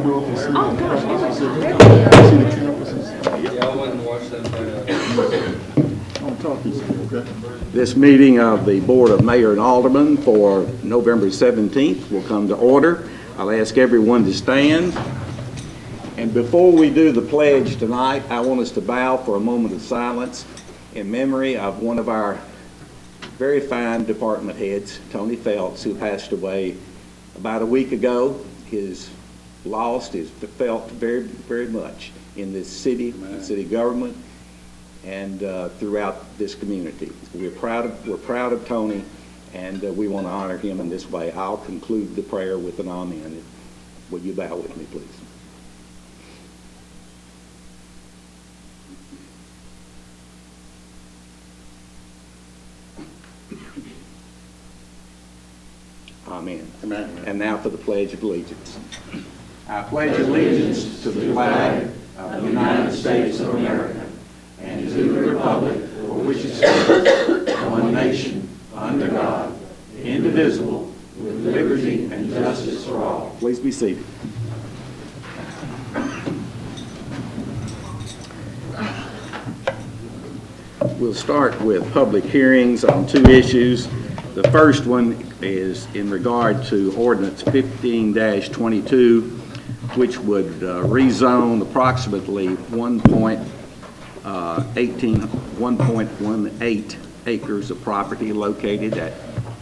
go up and see. Oh, gosh, see the campuses. Yeah, I wouldn't watch that. I'll talk to you, okay? This meeting of the Board of Mayor and Aldermen for November 17th will come to order. I'll ask everyone to stand. And before we do the pledge tonight, I want us to bow for a moment of silence in memory of one of our very fine department heads, Tony Phelps, who passed away about a week ago. His loss is felt very, very much in this city, the city government, and throughout this community. We're proud of Tony, and we want to honor him in this way. I'll conclude the prayer with an amen. Will you bow with me, please? Amen. Amen. And now for the Pledge of Allegiance. I pledge allegiance to the flag of the United States of America and to the republic for which it stands, one nation, under God, indivisible, with liberty and justice for all. Please be seated. We'll start with public hearings on two issues. The first one is in regard to Ordinance 15-22, which would rezone approximately 1.18 acres of property located at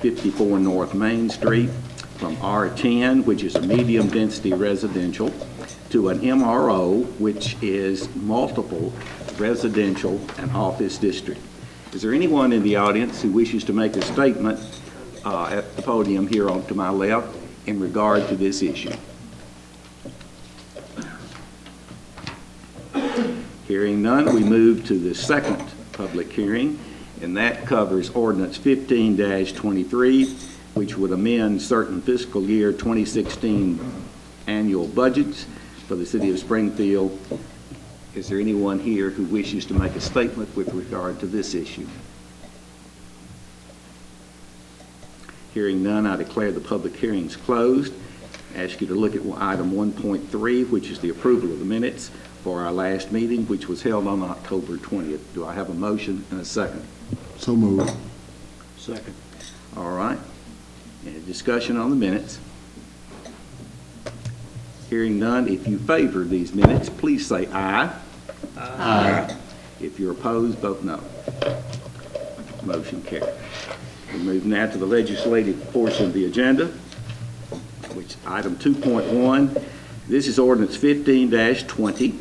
54 North Main Street from R10, which is a medium-density residential, to an MRO, which is multiple residential and office district. Is there anyone in the audience who wishes to make a statement at the podium here on to my left in regard to this issue? Hearing none, we move to the second public hearing, and that covers Ordinance 15-23, which would amend certain fiscal year 2016 annual budgets for the city of Springfield. Is there anyone here who wishes to make a statement with regard to this issue? Hearing none, I declare the public hearings closed. I ask you to look at item 1.3, which is the approval of the minutes for our last meeting, which was held on October 20th. Do I have a motion and a second? So moved. Second. All right. Any discussion on the minutes? Hearing none, if you favor these minutes, please say aye. Aye. If you're opposed, vote no. Motion carried. We move now to the legislative portion of the agenda, which item 2.1. This is Ordinance 15-20.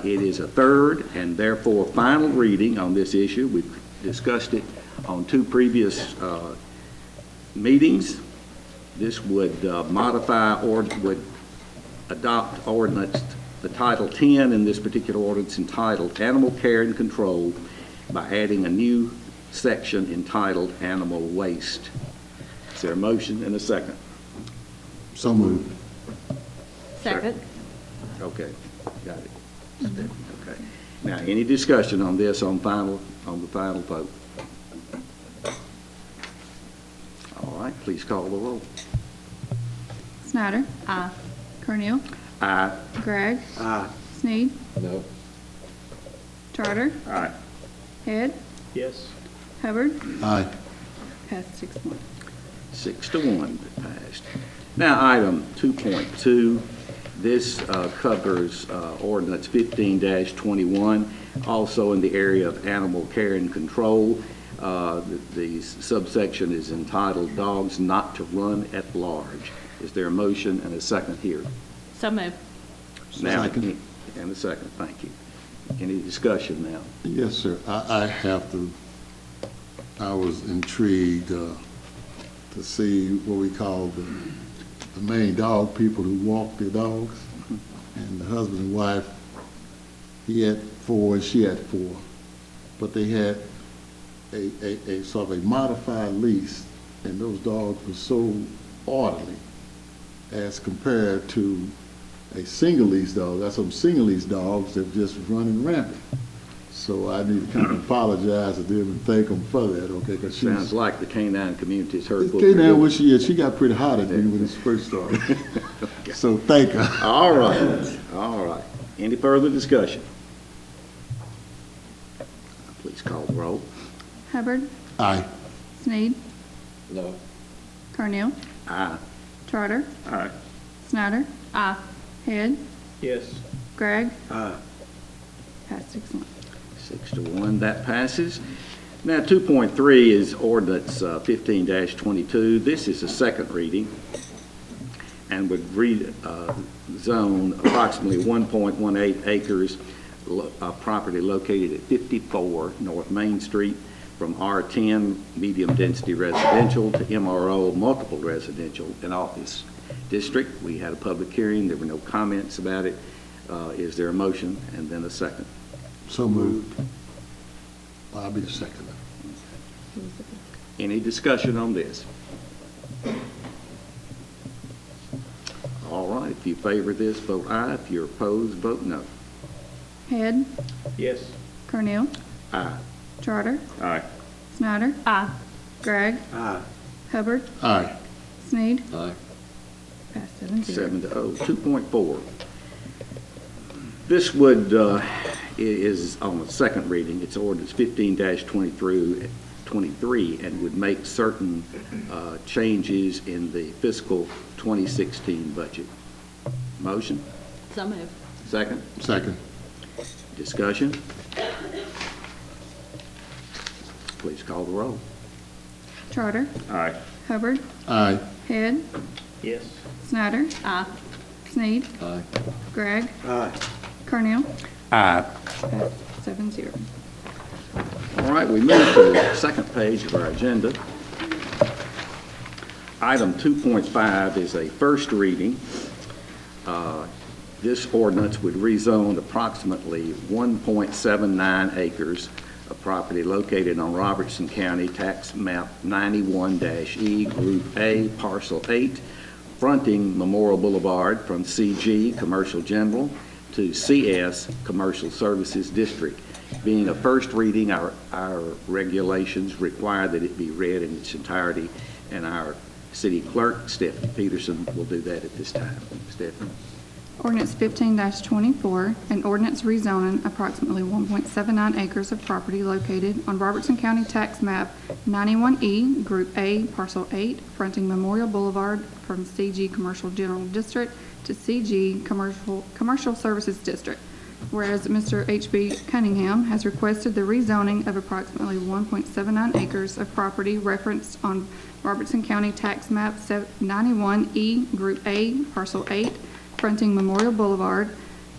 It is a third and therefore final reading on this issue. We've discussed it on two previous meetings. This would modify or would adopt ordinance, the Title 10 in this particular ordinance entitled Animal Care and Control by adding a new section entitled Animal Waste. Is there a motion and a second? So moved. Second. Okay, got it. Okay. Now, any discussion on this on the final vote? All right, please call the roll. Snyder. Aye. Cornell. Aye. Gregg. Aye. Sneed. No. Charter. Aye. Head. Yes. Hubbard. Aye. Passed 6-1. 6-1 passed. Now, item 2.2. This covers ordinance 15-21, also in the area of animal care and control. The subsection is entitled Dogs Not to Run at Large. Is there a motion and a second here? So moved. Now, Second. and a second, thank you. Any discussion now? Yes, sir. I was intrigued to see what we call the main dog people who walk their dogs. And the husband and wife, he had 4 and she had 4. But they had a sort of a modified lease, and those dogs were so orderly as compared to a single lease dog. That's some single lease dogs that just running rampant. So I need to kind of apologize to them and thank them for that, okay? Cause Sounds like the canine community's heard. Canine, well, she got pretty hot at me when it first started. So thank you. All right, all right. Any further discussion? Please call the roll. Hubbard, Aye. Sneed, No. Carnell, Aye. Charter, Aye. Snyder, Aye. Head, Yes. Gregg, Aye. passed 6-1. 6-1, that passes. Now, 2.3 is ordinance 15-22. This is a second reading and would rezone approximately 1.18 acres of property located at 54 North Main Street from R10 medium-density residential to MRO multiple residential and office district. We had a public hearing. There were no comments about it. Is there a motion and then a second? So moved. I'll be the second. Any discussion on this? All right, if you favor this, vote aye. If you're opposed, vote no. Head, Yes. Carnell, Aye. Charter, Aye. Snyder, Aye. Gregg, Aye. Hubbard, Aye. Sneed, Aye. passed 7-0. 7-0. 2.4. This would, is on the second reading. It's ordinance 15-23 and would make certain changes in the fiscal 2016 budget. Motion? So moved. Second? Second. Discussion? Please call the roll. Charter, Aye. Hubbard, Aye. Head, Yes. Snyder, Aye. Sneed, Aye. Gregg, Aye. Carnell, Aye. passed 7-0. All right, we move to the second page of our agenda. Item 2.5 is a first reading. This ordinance would rezone approximately 1.79 acres of property located on Robertson County Tax Map 91-E, Group A, Parcel 8, fronting Memorial Boulevard from CG Commercial General to CS Commercial Services District. Being a first reading, our regulations require that it be read in its entirety, and our city clerk, Stephanie Peterson, will do that at this time. Stephanie? Ordinance 15-24, an ordinance rezoning approximately 1.79 acres of property located on Robertson County Tax Map 91E, Group A, Parcel 8, fronting Memorial Boulevard from CG Commercial General District to CG Commercial Services District. Whereas Mr. H.B. Cunningham has requested the rezoning of approximately 1.79 acres of property referenced on Robertson County Tax Map 91E, Group A, Parcel 8, fronting Memorial Boulevard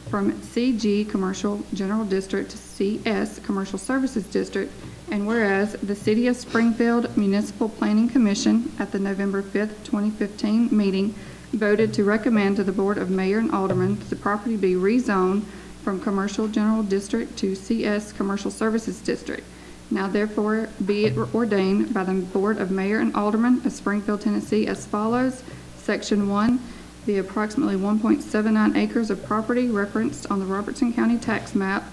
from CG Commercial General District to CS Commercial Services District, and whereas the City of Springfield Municipal Planning Commission at the November 5th, 2015 meeting voted to recommend to the Board of Mayor and Aldermen that the property be rezoned from Commercial General District to CS Commercial Services District. Now therefore be it ordained by the Board of Mayor and Aldermen of Springfield, Tennessee as follows. Section 1, the approximately 1.79 acres of property referenced on the Robertson County Tax Map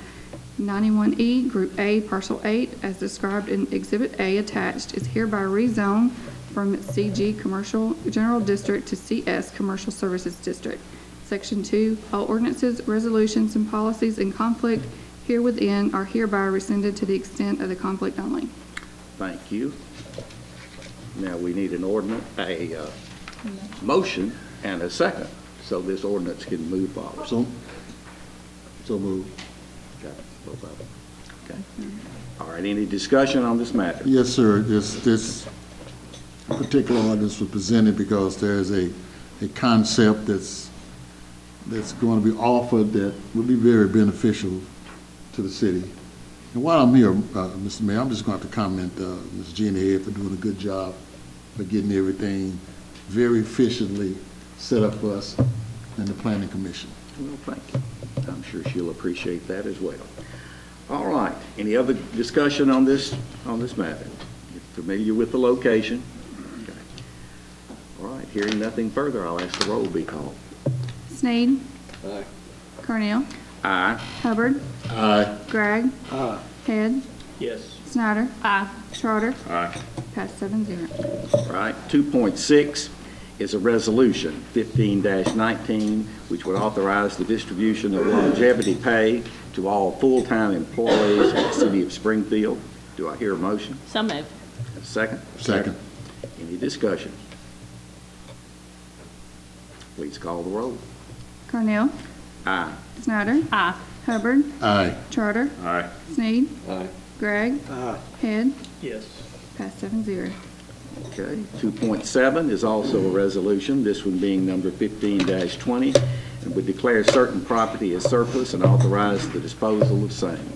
91E, Group A, Parcel 8, as described in Exhibit A attached, is hereby rezoned from CG Commercial General District to CS Commercial Services District. Section 2, all ordinances, resolutions, and policies in conflict herewithin are hereby rescinded to the extent of the conflict only. Thank you. Now we need an ordinance, a motion and a second, so this ordinance can move forward. So moved. Okay, both of them. Okay. All right, any discussion on this matter? Yes, sir. This particular ordinance was presented because there's a concept that's going to be offered that will be very beneficial to the city. And while I'm here, Mr. Mayor, I'm just going to have to comment, Ms. Jeannie Head, for doing a good job for getting everything very efficiently set up for us in the Planning Commission. Well, thank you. I'm sure she'll appreciate that as well. All right, any other discussion on this matter? You're familiar with the location? Okay. All right, hearing nothing further, I'll ask the roll be called. Sneed. Aye. Carnell. Aye. Hubbard. Aye. Gregg. Aye. Head. Yes. Snyder. Aye. Charter. Aye. Passed 7-0. All right, 2.6 is a resolution, 15-19, which would authorize the distribution of longevity pay to all full-time employees of the city of Springfield. Do I hear a motion? So moved. A second? Second. Any discussion? Please call the roll. Cornell. Aye. Snyder. Aye. Hubbard. Aye. Charter. Aye. Sneed. Aye. Gregg. Aye. Head. Yes. Passed 7-0. Okay. 2.7 is also a resolution, this one being number 15-20, and would declare certain property as surplus and authorize the disposal of same.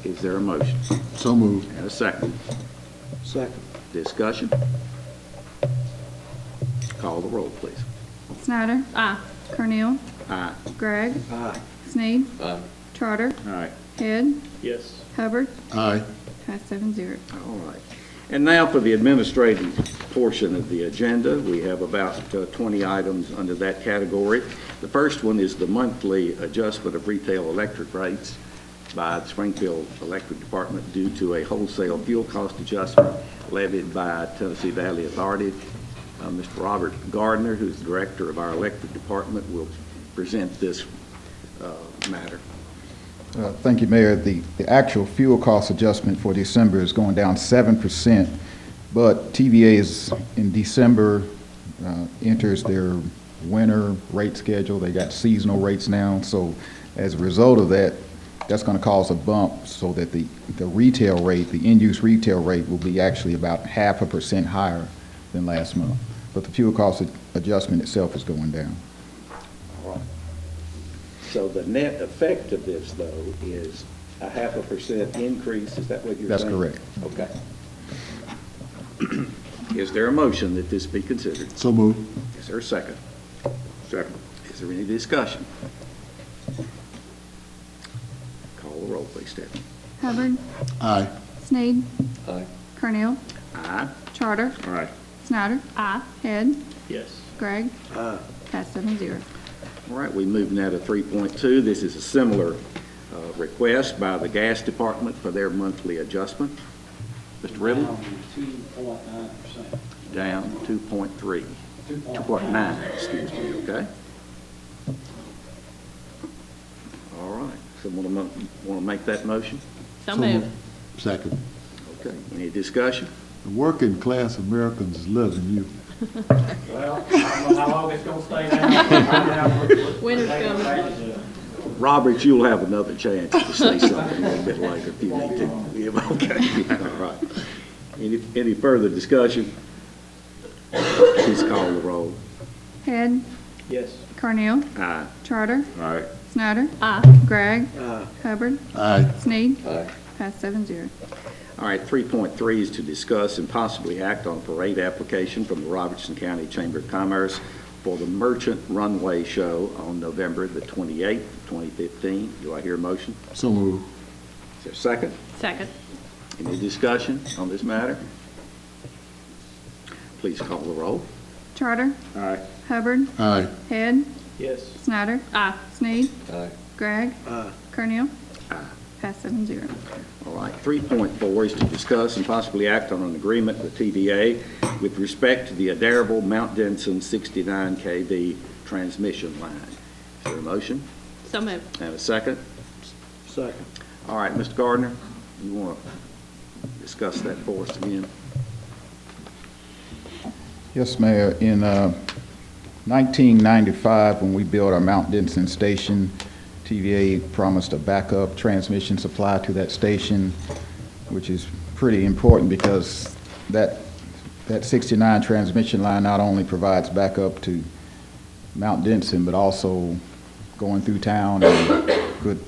Is there a motion? So moved. And a second? Second. Discussion? Call the roll, please. Snyder. Aye. Cornell. Aye. Gregg. Aye. Sneed. Aye. Charter. Aye. Head. Yes. Hubbard. Aye. Passed 7-0. All right. And now for the administrative portion of the agenda. We have about 20 items under that category. The first one is the monthly adjustment of retail electric rates by the Springfield Electric Department due to a wholesale fuel cost adjustment levied by Tennessee Valley Authority. Mr. Robert Gardner, who's the director of our electric department, will present this matter. Thank you, Mayor. The actual fuel cost adjustment for December is going down 7%, but TVA is in December enters their winter rate schedule. They got seasonal rates now, so as a result of that, that's going to cause a bump so that the retail rate, the end-use retail rate, will be actually about 0.5% higher than last month. But the fuel cost adjustment itself is going down. So the net effect of this, though, is a 0.5% increase. Is that what you're That's saying? correct. Okay. Is there a motion that this be considered? So moved. Is there a second? Second. Is there any discussion? Call the roll, please, Stephanie. Hubbard. Aye. Sneed. Aye. Cornell. Aye. Charter. Aye. Snyder. Aye. Head. Yes. Gregg. Aye. Passed 7-0. All right, we move now to 3.2. This is a similar request by the gas department for their monthly adjustment. Mr. Riddle? 2.9%. Down 2.3. 2.9, excuse me, okay? All right, someone want to make that motion? So moved. Second. Okay, any discussion? The working class Americans is loving you. Well, I don't know how long it's gonna stay down. Winter's coming. Robert, you'll have another chance to say something a little bit later if you need to. Yeah, okay, all right. Any further discussion? Please call the roll. Head. Yes. Cornell. Aye. Charter. Aye. Snyder. Aye. Gregg. Aye. Hubbard. Aye. Sneed. Aye. Passed 7-0. All right, 3.3 is to discuss and possibly act on a parade application from the Robertson County Chamber of Commerce for the Merchant Runway Show on November the 28th, 2015. Do I hear a motion? So moved. Is there a second? Second. Any discussion on this matter? Please call the roll. Charter. Aye. Hubbard. Aye. Head. Yes. Snyder. Aye. Sneed. Aye. Gregg. Aye. Cornell. Aye. Passed 7-0. All right, 3.4 is to discuss and possibly act on an agreement with TVA with respect to the Adderable Mount Denson 69 kV transmission line. Is there a motion? So moved. And a second? Second. All right, Mr. Gardner, you want to discuss that for us again? Yes, Mayor. In 1995, when we built our Mount Denson station, TVA promised a backup transmission supply to that station, which is pretty important because that 69 transmission line not only provides backup to Mount Denson, but also going through town and could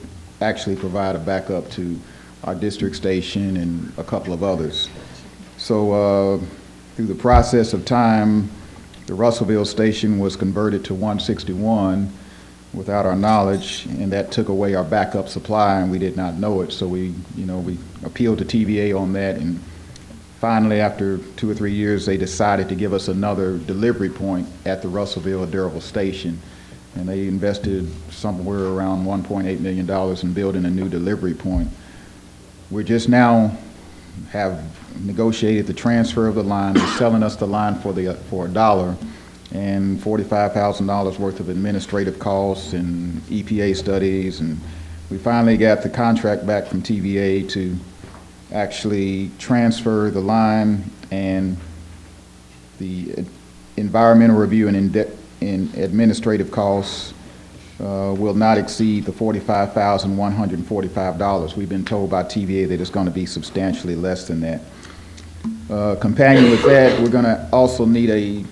actually provide a backup to our district station and a couple of others. So through the process of time, the Russellville station was converted to 161 without our knowledge, and that took away our backup supply, and we did not know it. So we appealed to TVA on that, and finally, after 2 or 3 years, they decided to give us another delivery point at the Russellville Adderable station, and they invested somewhere around $1.8 million in building a new delivery point. We're just now have negotiated the transfer of the line, they're selling us the line for $1, and $45,000 worth of administrative costs and EPA studies, and we finally got the contract back from TVA to actually transfer the line, and the environmental review and administrative costs will not exceed the $45,145. We've been told by TVA that it's going to be substantially less than that. Companion with that, we're going to also need an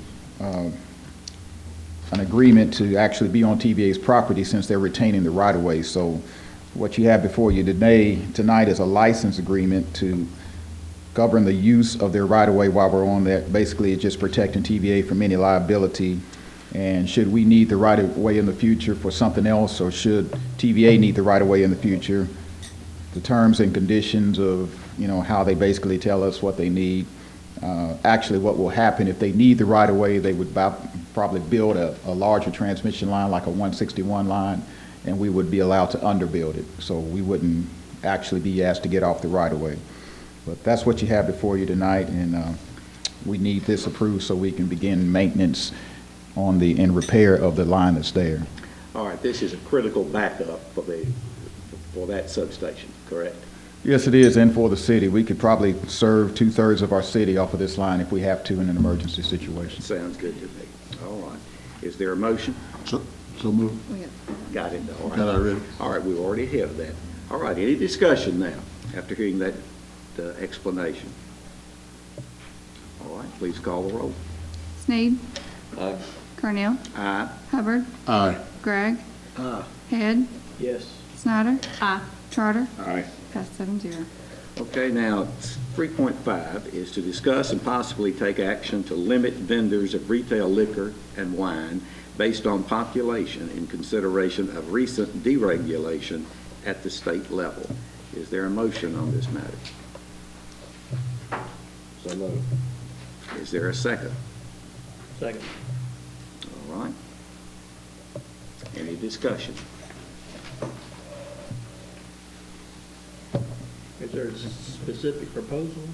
agreement to actually be on TVA's property since they're retaining the right-of-way. So what you have before you tonight is a license agreement to govern the use of their right-of-way while we're on that. Basically, it's just protecting TVA from any liability. And should we need the right-of-way in the future for something else, or should TVA need the right-of-way in the future, the terms and conditions of, how they basically tell us what they need. Actually, what will happen if they need the right-of-way, they would probably build a larger transmission line, like a 161 line, and we would be allowed to underbuild it. So we wouldn't actually be asked to get off the right-of-way. But that's what you have before you tonight, and we need this approved so we can begin maintenance on and repair of the line that's there. All right, this is a critical backup for that substation, correct? Yes, it is, and for the city. We could probably serve 2/3 of our city off of this line if we have to in an emergency situation. Sounds good to me. All right. Is there a motion? So move. Got it. All right. Got it already. All right, we already have that. All right, any discussion now after hearing that explanation? All right, please call the roll. Sneed. Aye. Cornell. Aye. Hubbard. Aye. Gregg. Aye. Head. Yes. Snyder. Aye. Charter. Aye. Passed 7-0. Okay, now, 3.5 is to discuss and possibly take action to limit vendors of retail liquor and wine based on population in consideration of recent deregulation at the state level. Is there a motion on this matter? So moved. Is there a second? Second. All right. Any discussion? Is there a specific proposal?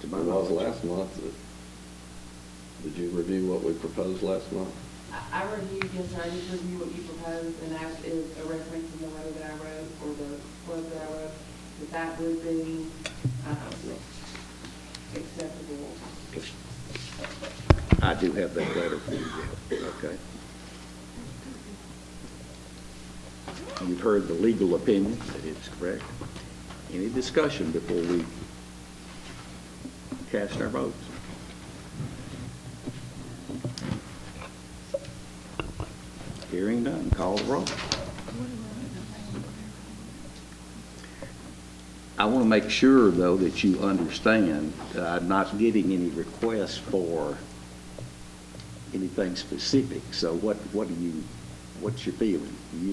To my It was knowledge. last month. Did you review what we proposed last month? I reviewed, yes, sir, I did review what you proposed, and that is a reference in the letter that I wrote, or the quote that I wrote, that would be acceptable. I do have that letter for you, yeah. Okay. You've heard the legal opinion, that it's correct. Any discussion before we cast our votes? Hearing none, call the roll. I want to make sure, though, that you understand that I'm not getting any requests for anything specific. So what's your feeling? We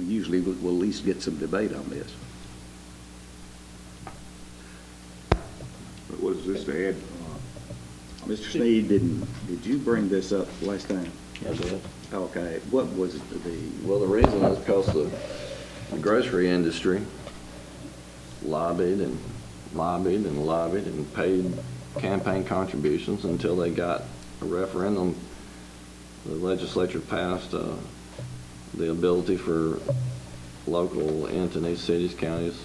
usually will at least get some debate on this. What is this to add? Mr. Sneed, did you bring this up last time? I did. Okay, what was the? Well, the reason is because the grocery industry lobbied and lobbied and lobbied and paid campaign contributions until they got a referendum. The legislature passed the ability for local entities, cities, counties,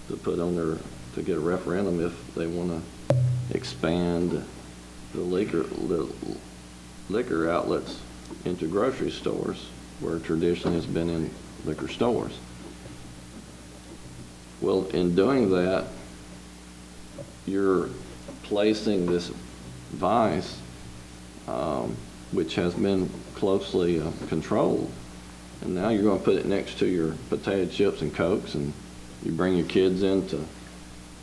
to put on to get a referendum if they want to expand the liquor outlets into grocery stores, where traditionally has been in liquor stores. Well, in doing that, you're placing this vice, which has been closely controlled, and now you're going to put it next to your potato chips and Cokes, and you bring your kids into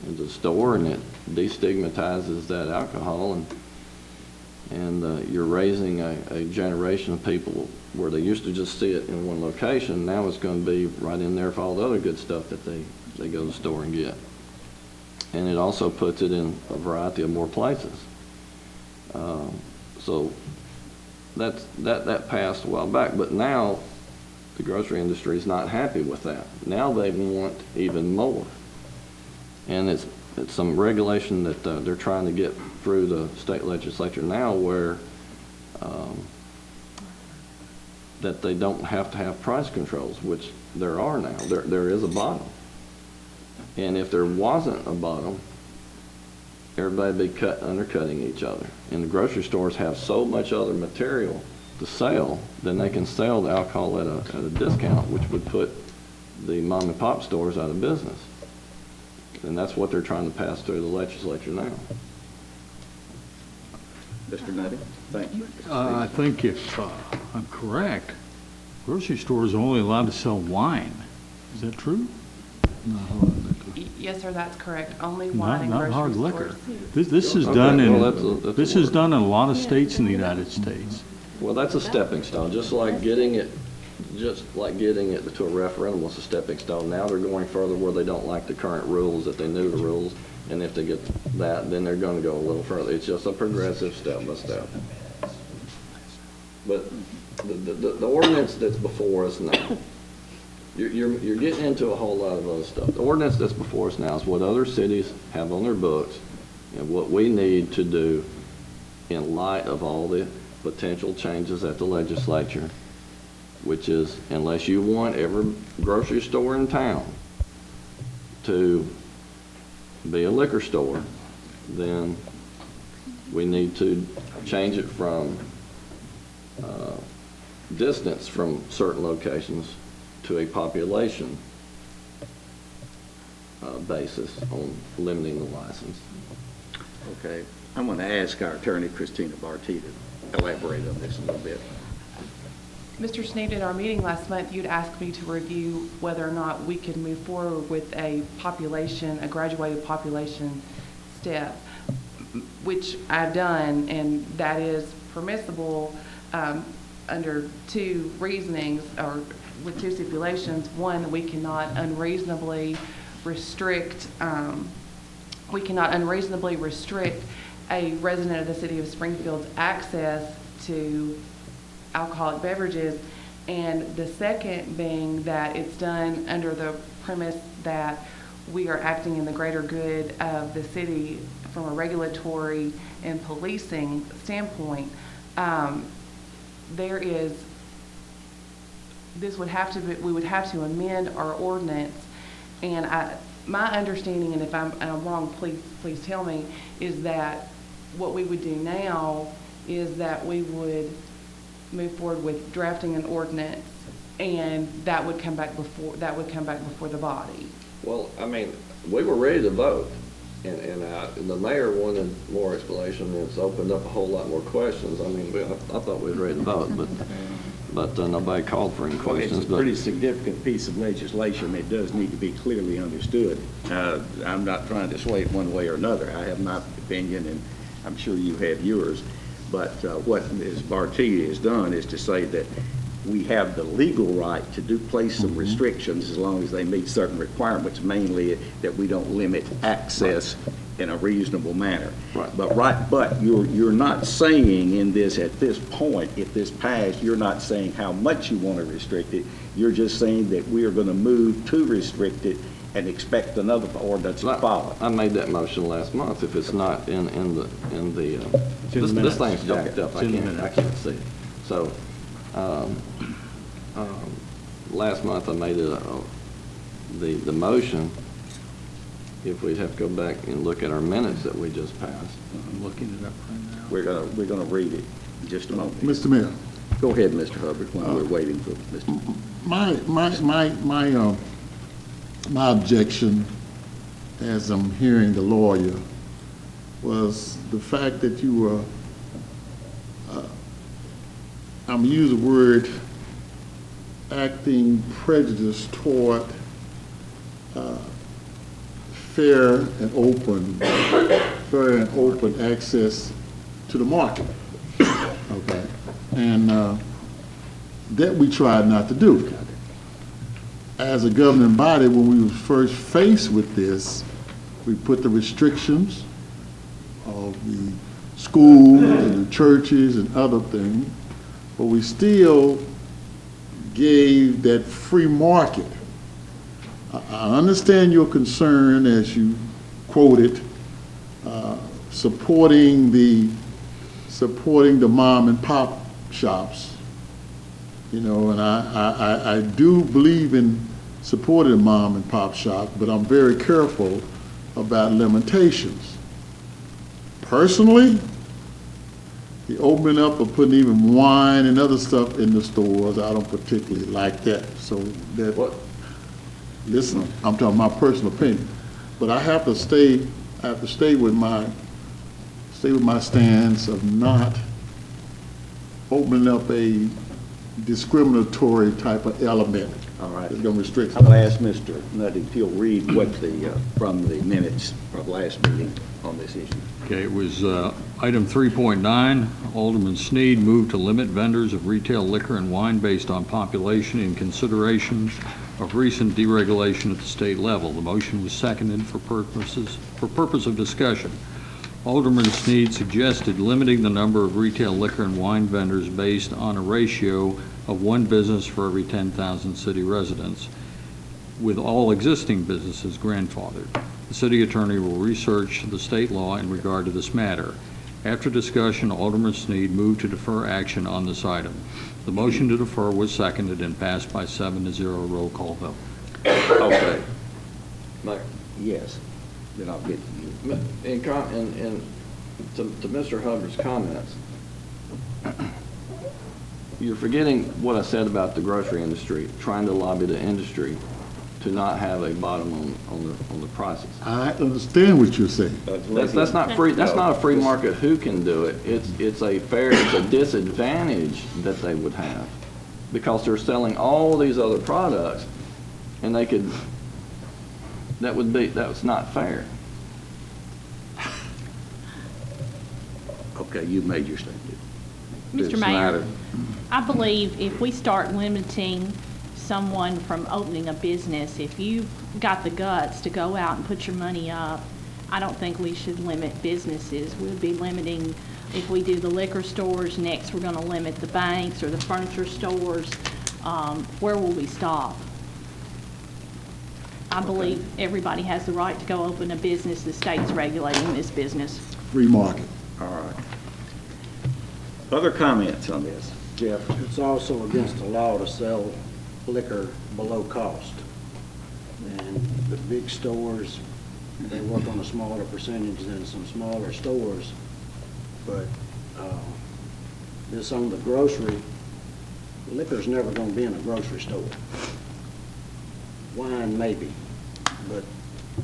the store, and it destigmatizes that alcohol, and you're raising a generation of people where they used to just see it in one location. Now it's going to be right in there for all the other good stuff that they go to the store and get. And it also puts it in a variety of more places. So that passed a while back, but now the grocery industry is not happy with that. Now they want even more. And it's some regulation that they're trying to get through the state legislature now where that they don't have to have price controls, which there are now. There is a bottom. And if there wasn't a bottom, everybody would be undercutting each other. And the grocery stores have so much other material to sell, then they can sell the alcohol at a discount, which would put the mom and pop stores out of business. And that's what they're trying to pass through the legislature now. Mr. Nutty, thank you. I think if I'm correct, grocery stores are only allowed to sell wine. Is that true? Yes, sir, that's correct. Only wine and Not grocery hard stores. liquor. This is Okay, done in, well, that's this a is word. done in a lot of states in the United States. Well, that's a stepping stone, just like getting it to a referendum was a stepping stone. Now they're going further where they don't like the current rules, that they knew the rules, and if they get that, then they're going to go a little further. It's just a progressive step by step. But the ordinance that's before us now, you're getting into a whole lot of other stuff. The ordinance that's before us now is what other cities have on their books and what we need to do in light of all the potential changes at the legislature, which is unless you want every grocery store in town to be a liquor store, then we need to change it from distance from certain locations to a population basis on limiting the license. Okay, I'm going to ask our attorney, Christina Barty, to elaborate on this a little bit. Mr. Sneed, at our meeting last month, you'd asked me to review whether or not we could move forward with a graduated population step, which I've done, and that is permissible under two reasonings, or with two stipulations. One, we cannot unreasonably restrict a resident of the city of Springfield's access to alcoholic beverages, and the second being that it's done under the premise that we are acting in the greater good of the city from a regulatory and policing standpoint. We would have to amend our ordinance, and my understanding, and if I'm wrong, please tell me, is that what we would do now is that we would move forward with drafting an ordinance, and that would come back before the body. Well, I mean, we were ready to vote, and the mayor wanted more explanation, and it's opened up a whole lot more questions. I mean, I thought we were ready to vote, but nobody called for any Well, it's questions. a pretty significant piece of legislation. It does need to be clearly understood. I'm not trying to sway it one way or another. I have my opinion, and I'm sure you have yours. But what Ms. Barty has done is to say that we have the legal right to place some restrictions as long as they meet certain requirements, mainly that we don't limit access in a reasonable manner. Right. But you're not saying in this, at this point, if this passed, you're not saying how much you want to restrict it. You're just saying that we are going to move to restrict it and expect another ordinance to follow. I made that motion last month. If it's not in the this thing's jacked up. I can't see it. So last month I made it the motion. If we'd have to go back and look at our minutes that we just passed. I'm looking it up right now. We're gonna read it in just a moment. Mr. Mayor, Go ahead, Mr. Hubbard, while we're waiting for Mr. my objection, as I'm hearing the lawyer, was the fact that you were, I'm gonna use the word, acting prejudice toward fair and open access to the market. Okay, and that we tried not to do. As a governing body, when we were first faced with this, we put the restrictions of the schools and the churches and other things, but we still gave that free market. I understand your concern as you quoted, supporting the mom and pop shops, you know, and I do believe in supporting the mom and pop shop, but I'm very careful about limitations. Personally, the opening up of putting even wine and other stuff in the stores, I don't particularly like that. So that, listen, I'm talking my personal opinion, but I have to stay with my stance of not opening up a discriminatory type of element. All right. It's going to restrict. I'm going to ask Mr. Nutty if he'll read what from the minutes of last meeting on this issue. Okay, it was item 3.9. Alderman Sneed moved to limit vendors of retail liquor and wine based on population in consideration of recent deregulation at the state level. The motion was seconded for purpose of discussion. Alderman Sneed suggested limiting the number of retail liquor and wine vendors based on a ratio of one business for every 10,000 city residents, with all existing businesses grandfathered. The city attorney will research the state law in regard to this matter. After discussion, Alderman Sneed moved to defer action on this item. The motion to defer was seconded and passed by 7-0. Roll call vote. Okay. Mayor, Yes. Then I'll get to you. to Mr. Hubbard's comments, you're forgetting what I said about the grocery industry, trying to lobby the industry to not have a bottom on the prices. I understand what you're saying. That's not free. That's not a free market. Who can do it? It's a disadvantage that they would have because they're selling all these other products, and they could. That's not fair. Okay, you've made your statement. Mr. Ms. Mayor, Snyder. I believe if we start limiting someone from opening a business, if you've got the guts to go out and put your money up, I don't think we should limit businesses. We'll be limiting, if we do the liquor stores, next we're going to limit the banks or the furniture stores. Where will we stop? I believe everybody has the right to go open a business. The state's regulating this business. Free market. All right. Other comments on this? Jeff? It's also against the law to sell liquor below cost. And the big stores, they work on a smaller percentage than some smaller stores. But this on the grocery, liquor's never going to be in a grocery store. Wine maybe, but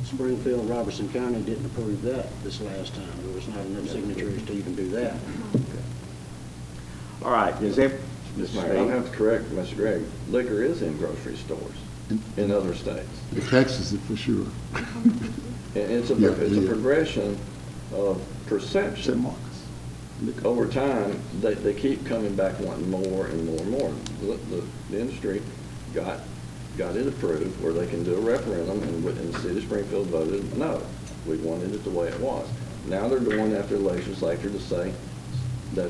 Springfield, Robertson County didn't approve that this last time. There was not enough signatures to even do that. All right, is there? Mr. Mayor, I have to correct Mr. Gregg. Liquor is in grocery stores in other states. In Texas, for sure. And it's a progression of perception. Over time, they keep coming back wanting more and more and more. The industry got it approved where they can do a referendum, and the city of Springfield voted no. We wanted it the way it was. Now they're going after the legislature to say that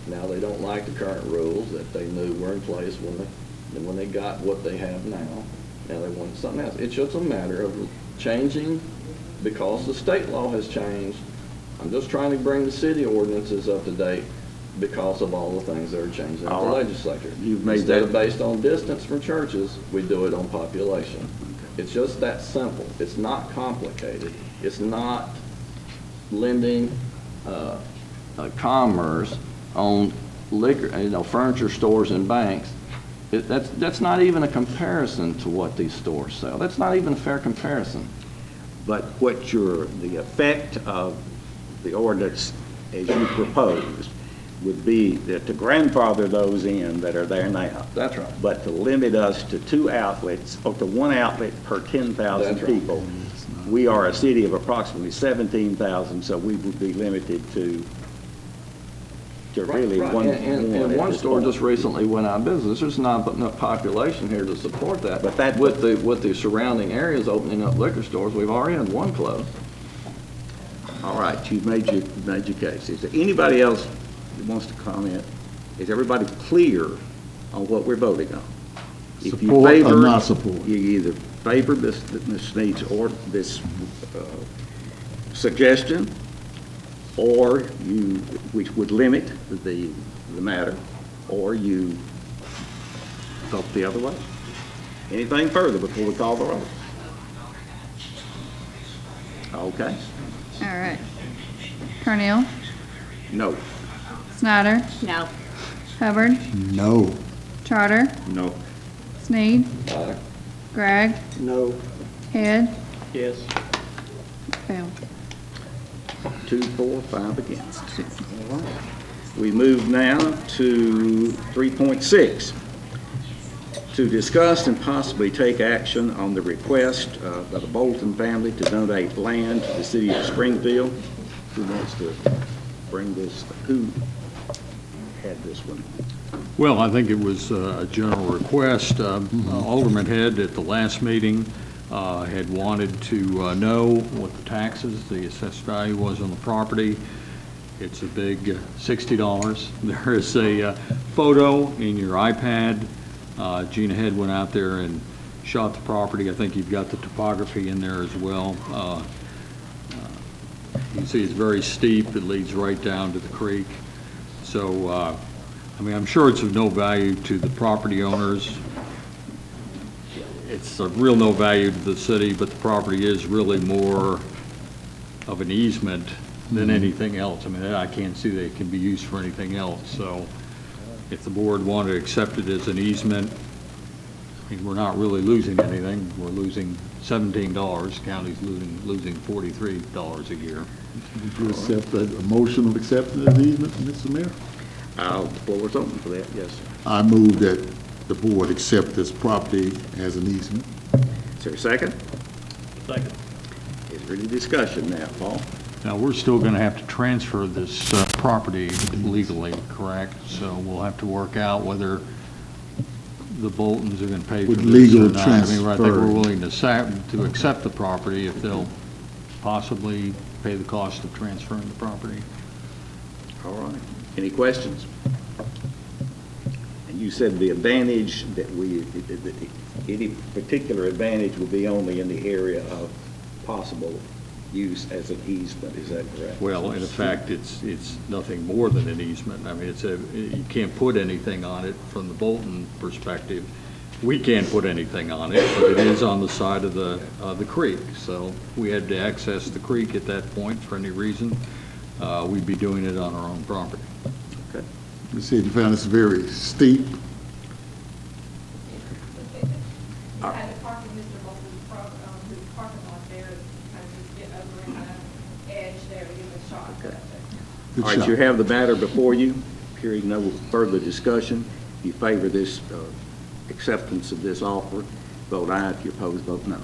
now they don't like the current rules that they knew were in place when they got what they have now. Now they want something else. It's just a matter of changing because the state law has changed. I'm just trying to bring the city ordinances up to date because of all the things that are changing at the legislature. You've made Instead that of based on distance from churches, we do it on population. It's just that simple. It's not complicated. It's not lending commerce on liquor, furniture stores and banks. That's not even a comparison to what these stores sell. That's not even a fair comparison. But the effect of the ordinance as you proposed would be that to grandfather those in that are there now. That's right. But to limit us to 2 outlets or to 1 outlet per 10,000 That's right. people. We are a city of approximately 17,000, so we would be limited to really Right. one. And one store just recently went out of business. There's not enough population here to support that. But that- with the surrounding areas opening up liquor stores, we've already had one close. All right, you've made your case. Is there anybody else that wants to comment? Is everybody clear on what we're voting on? If you Support or favor, not support? You either favor of Ms. Sneed's this suggestion, or you, which would limit the matter, or you vote the other way? Anything further before we call the roll? Okay. All right. Cornell, No. Snyder, No. Hubbard, No. Charter, No. Sneed, Gregg, No. Head, Yes. failed. 2 for, 5 against. All right. We move now to 3.6. To discuss and possibly take action on the request by the Bolton family to donate land to the city of Springfield. Who wants to bring this? Who had this one? Well, I think it was a general request. Alderman Head at the last meeting had wanted to know what the taxes, the assessed value was on the property. It's a big $60. There is a photo in your iPad. Gina Head went out there and shot the property. I think you've got the topography in there as well. You can see it's very steep. It leads right down to the creek. So, I mean, I'm sure it's of no value to the property owners. It's of real no value to the city, but the property is really more of an easement than anything else. I mean, I can't see that it can be used for anything else. So if the board wanted to accept it as an easement, I mean, we're not really losing anything. We're losing $17. County's losing $43 a year. Would you accept a motion of acceptance of the easement, Mr. Mayor? The floor is open for that, yes, sir. I move that the board accept this property as an easement. Is there a second? Second. Is there any discussion now, Paul? Now, we're still going to have to transfer this property legally, correct? So we'll have to work out whether the Boltons are going to pay for With this legal or not. I mean, I think transfer. we're willing to accept the property if they'll possibly pay the cost of transferring the property. All right. Any questions? And you said the advantage that any particular advantage will be only in the area of possible use as an easement, is that correct? Well, in fact, it's nothing more than an easement. I mean, you can't put anything on it from the Bolton perspective. We can't put anything on it, but it is on the side of the creek. So if we had to access the creek at that point for any reason, we'd be doing it on our own property. Okay. You said you found this very steep. You had to park in Mr. Bolton's parking lot there, kind of just get over in the edge there to give a shot. Okay. Good All right, shot. you have the matter before you. Hearing no further discussion, if you favor this acceptance of this offer, vote aye. If you oppose, vote no.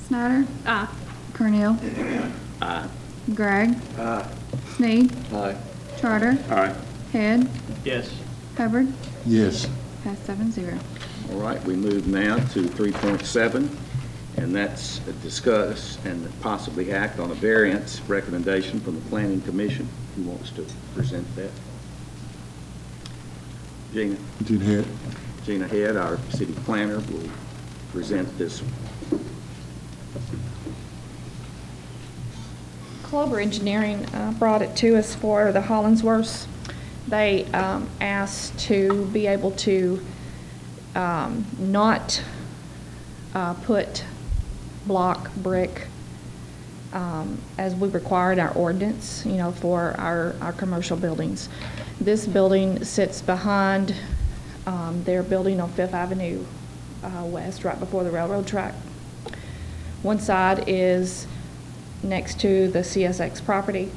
Snyder, Aye. Cornell, Aye. Gregg, Aye. Sneed, Aye. Charter, Aye. Head, Yes. Hubbard, Yes. pass 7-0. All right, we move now to 3.7, and that's discuss and possibly act on a variance recommendation from the Planning Commission. Who wants to present that? Gina? Gina Head. Gina Head, our city planner, will present this. Clover Engineering brought it to us for the Hollingsworths. They asked to be able to not put block brick as we required our ordinance, you know, for our commercial buildings. This building sits behind their building on Fifth Avenue West, right before the railroad track. One side is next to the CSX property.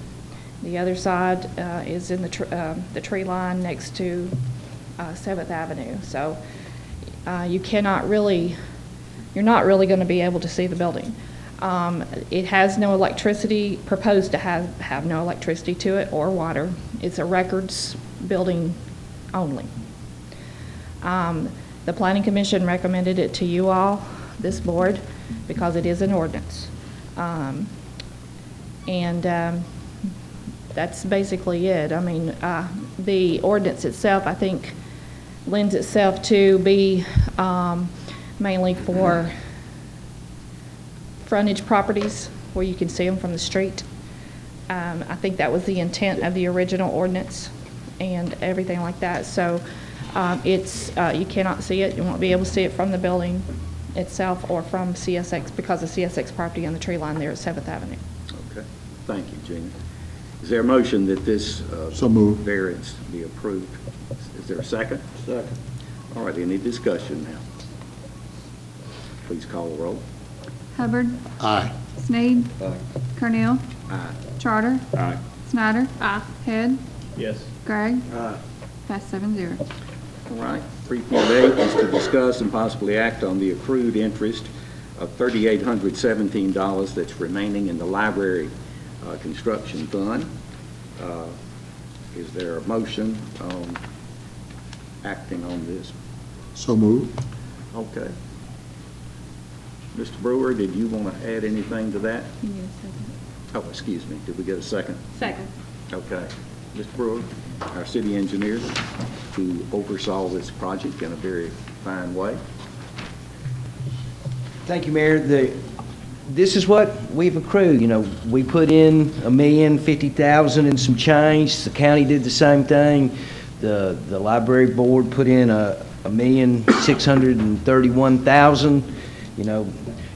The other side is in the tree line next to 7th Avenue. So you cannot really, you're not really going to be able to see the building. It has no electricity, proposed to have no electricity to it or water. It's a records building only. The Planning Commission recommended it to you all, this board, because it is an ordinance. That's basically it. I mean, the ordinance itself, I think, lends itself to be mainly for frontage properties where you can see them from the street. I think that was the intent of the original ordinance and everything like that. So you cannot see it. You won't be able to see it from the building itself or from CSX because of CSX property on the tree line there at 7th Avenue. Okay, thank you, Gina. Is there a motion that this So moved. variance be approved? Is there a second? Second. All right, any discussion now? Please call the roll. Hubbard, Aye. Sneed, Cornell, Aye. Charter, Aye. Snyder, Aye. Head, Yes. Gregg, Aye. passed 7-0. All right, 3.8 is to discuss and possibly act on the accrued interest of $3,817 that's remaining in the library construction fund. Is there a motion on acting on this? So moved. Okay. Mr. Brewer, did you want to add anything to that? You need a second. Oh, excuse me, did we get a second? Second. Okay. Mr. Brewer, our city engineer, who oversaw this project in a very fine way. Thank you, Mayor. This is what we've accrued. You know, we put in $1,050,000 and some change. The county did the same thing. The library board put in $1,631,000. You know,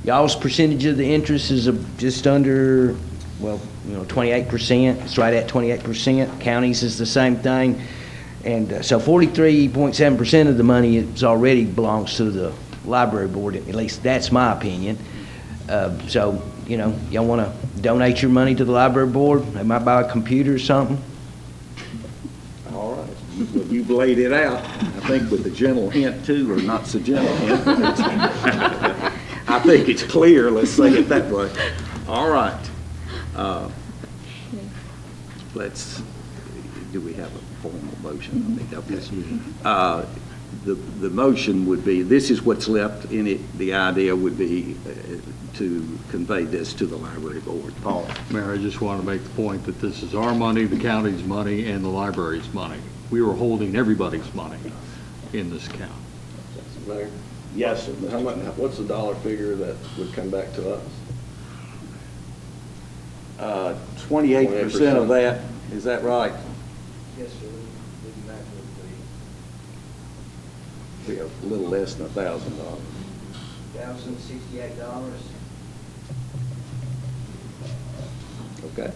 y'all's percentage of the interest is just under, 28%. It's right at 28%. Counties is the same thing. And so 43.7% of the money is already belongs to the library board. At least that's my opinion. So, y'all want to donate your money to the library board? They might buy a computer or something. All right. Well, you've laid it out, I think with a gentle hint too, or not so gentle hint. But I think it's clear, let's say it that way. All right. Do we have a formal motion? I think okay. The motion would be, this is what's left in it. The idea would be to convey this to the library board. Paul? Mayor, I just want to make the point that this is our money, the county's money, and the library's money. We were holding everybody's money in this account. Mayor, Yes, sir. how much, what's the dollar figure that would come back to us? 28% of that, is that right? Yes, sir. We'll be back with We have a little less than $1,000. $1,068. Okay.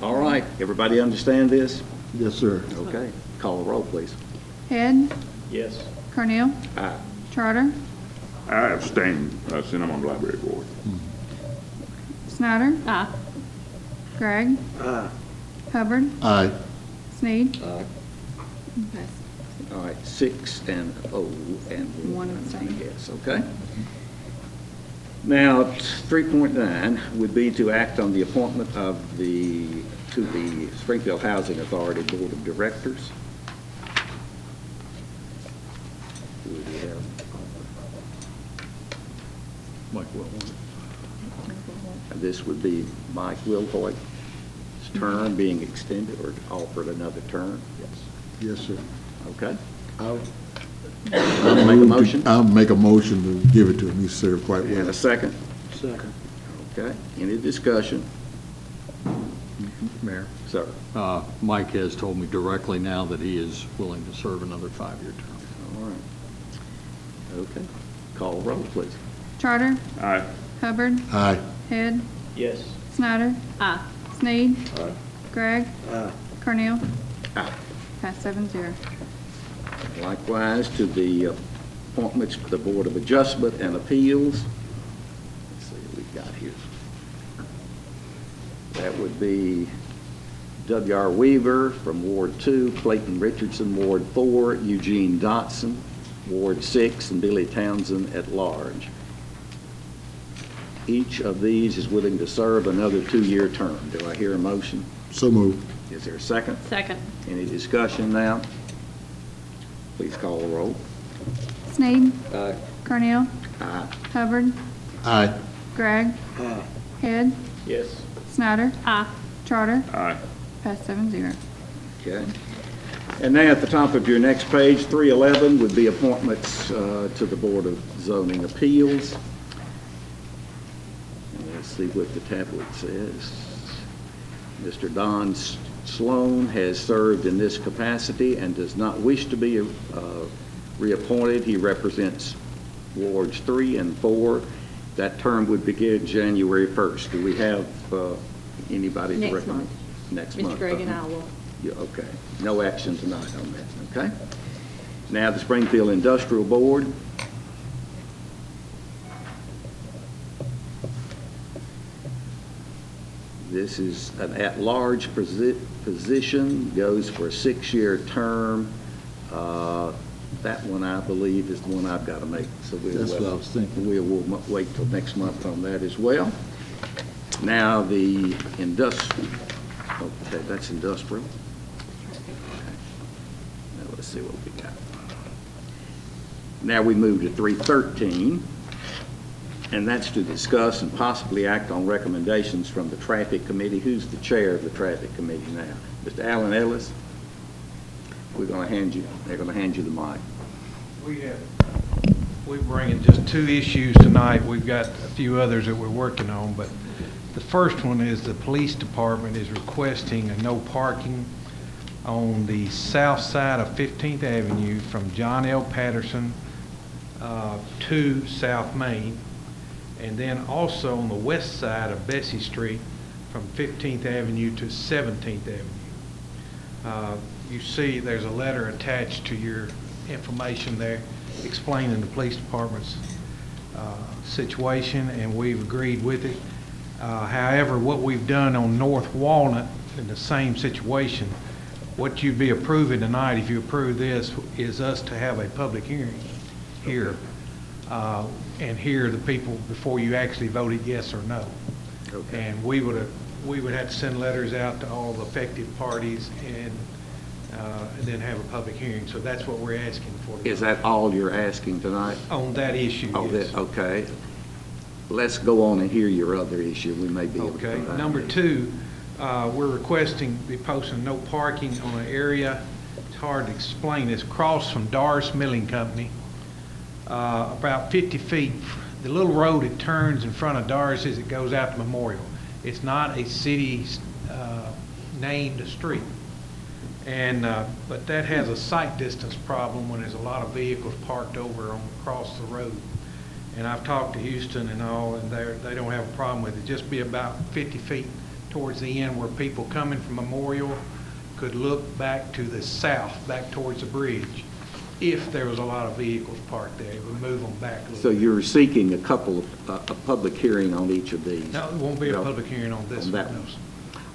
All right, everybody understand this? Yes, sir. Okay, call the roll, please. Head, Yes. Cornell, Aye. Charter, I abstain, since I'm on the library board. Snyder, Aye. Gregg, Aye. Hubbard, Aye. Sneed. Aye. Passed. All right, 6 and 0 and One abstain. Yes, okay. Now, 3.9 would be to act on the appointment to the Springfield Housing Authority Board of Directors. Who do we have? Mike Wilson. And this would be Mike Wilhoit's term being extended or offered another term? Yes, sir. Okay. I'll Make a motion? I'll make a motion to give it to him. He served quite And well. a second? Second. Okay. Any discussion? Mayor, Sir? Mike has told me directly now that he is willing to serve another 5-year term. All right. Okay. Call roll, please. Charter, Aye. Hubbard, Aye. Head, Yes. Snyder, Aye. Sneed, Aye. Gregg, Aye. Cornell, Aye. passed 7-0. Likewise, to the appointments to the Board of Adjustment and Appeals. Let's see what we've got here. That would be W.R. Weaver from Ward 2, Clayton Richardson, Ward 4, Eugene Dotson, Ward 6, and Billy Townsend at large. Each of these is willing to serve another 2-year term. Do I hear a motion? So moved. Is there a second? Second. Any discussion now? Please call the roll. Sneed, Aye. Cornell, Aye. Hubbard, Aye. Gregg, Aye. Head, Yes. Snyder, Aye. Charter, Aye. passed 7-0. Okay. And now at the top of your next page, 311 would be appointments to the Board of Zoning Appeals. see what the tablet says. Mr. Don Sloan has served in this capacity and does not wish to be reappointed. He represents Wards 3 and 4. That term would begin January 1st. Do we have anybody to Next recommend? month. Next Mr. month. Gregg and I will. Yeah, okay. No action tonight on that, okay? Now, the Springfield Industrial Board. This is an at-large position, goes for a 6-year term. That one, I believe, is the one I've got to make. So That's what I was thinking. We'll wait till next month on that as well. Now, the okay, that's industrial. Okay. Now, let's see what we got. Now we move to 313, and that's to discuss and possibly act on recommendations from the Traffic Committee. Who's the chair of the Traffic Committee now? Mr. Allen Ellis? They're going to hand you the mic. We're bringing just 2 issues tonight. We've got a few others that we're working on, but the first one is the police department is requesting a no parking on the south side of 15th Avenue from John L. Patterson to South Main, and then also on the west side of Bessie Street from 15th Avenue to 17th Avenue. You see there's a letter attached to your information there explaining the police department's situation, and we've agreed with it. However, what we've done on North Walnut in the same situation, what you'd be approving tonight, if you approve this, is us to have a public hearing here and hear the people before you actually voted yes or no. Okay. And we would have to send letters out to all the affected parties and then have a public hearing. So that's what we're asking for tonight. Is that all you're asking tonight? On that issue, Oh, yes. okay. Let's go on and hear your other issue. We may be able to. Okay. Number 2, we're requesting the posting no parking on an area, it's hard to explain, it's across from Doris Milling Company, about 50 feet. The little road it turns in front of Doris as it goes out to Memorial. It's not a city named street. And but that has a sight distance problem when there's a lot of vehicles parked over across the road. And I've talked to Houston and all, and they don't have a problem with it. Just be about 50 feet towards the end where people coming from Memorial could look back to the south, back towards the bridge, if there was a lot of vehicles parked there. It would move them back a little So bit. you're seeking a public hearing on each of these? No, it won't be a No. public hearing on this On that one. one.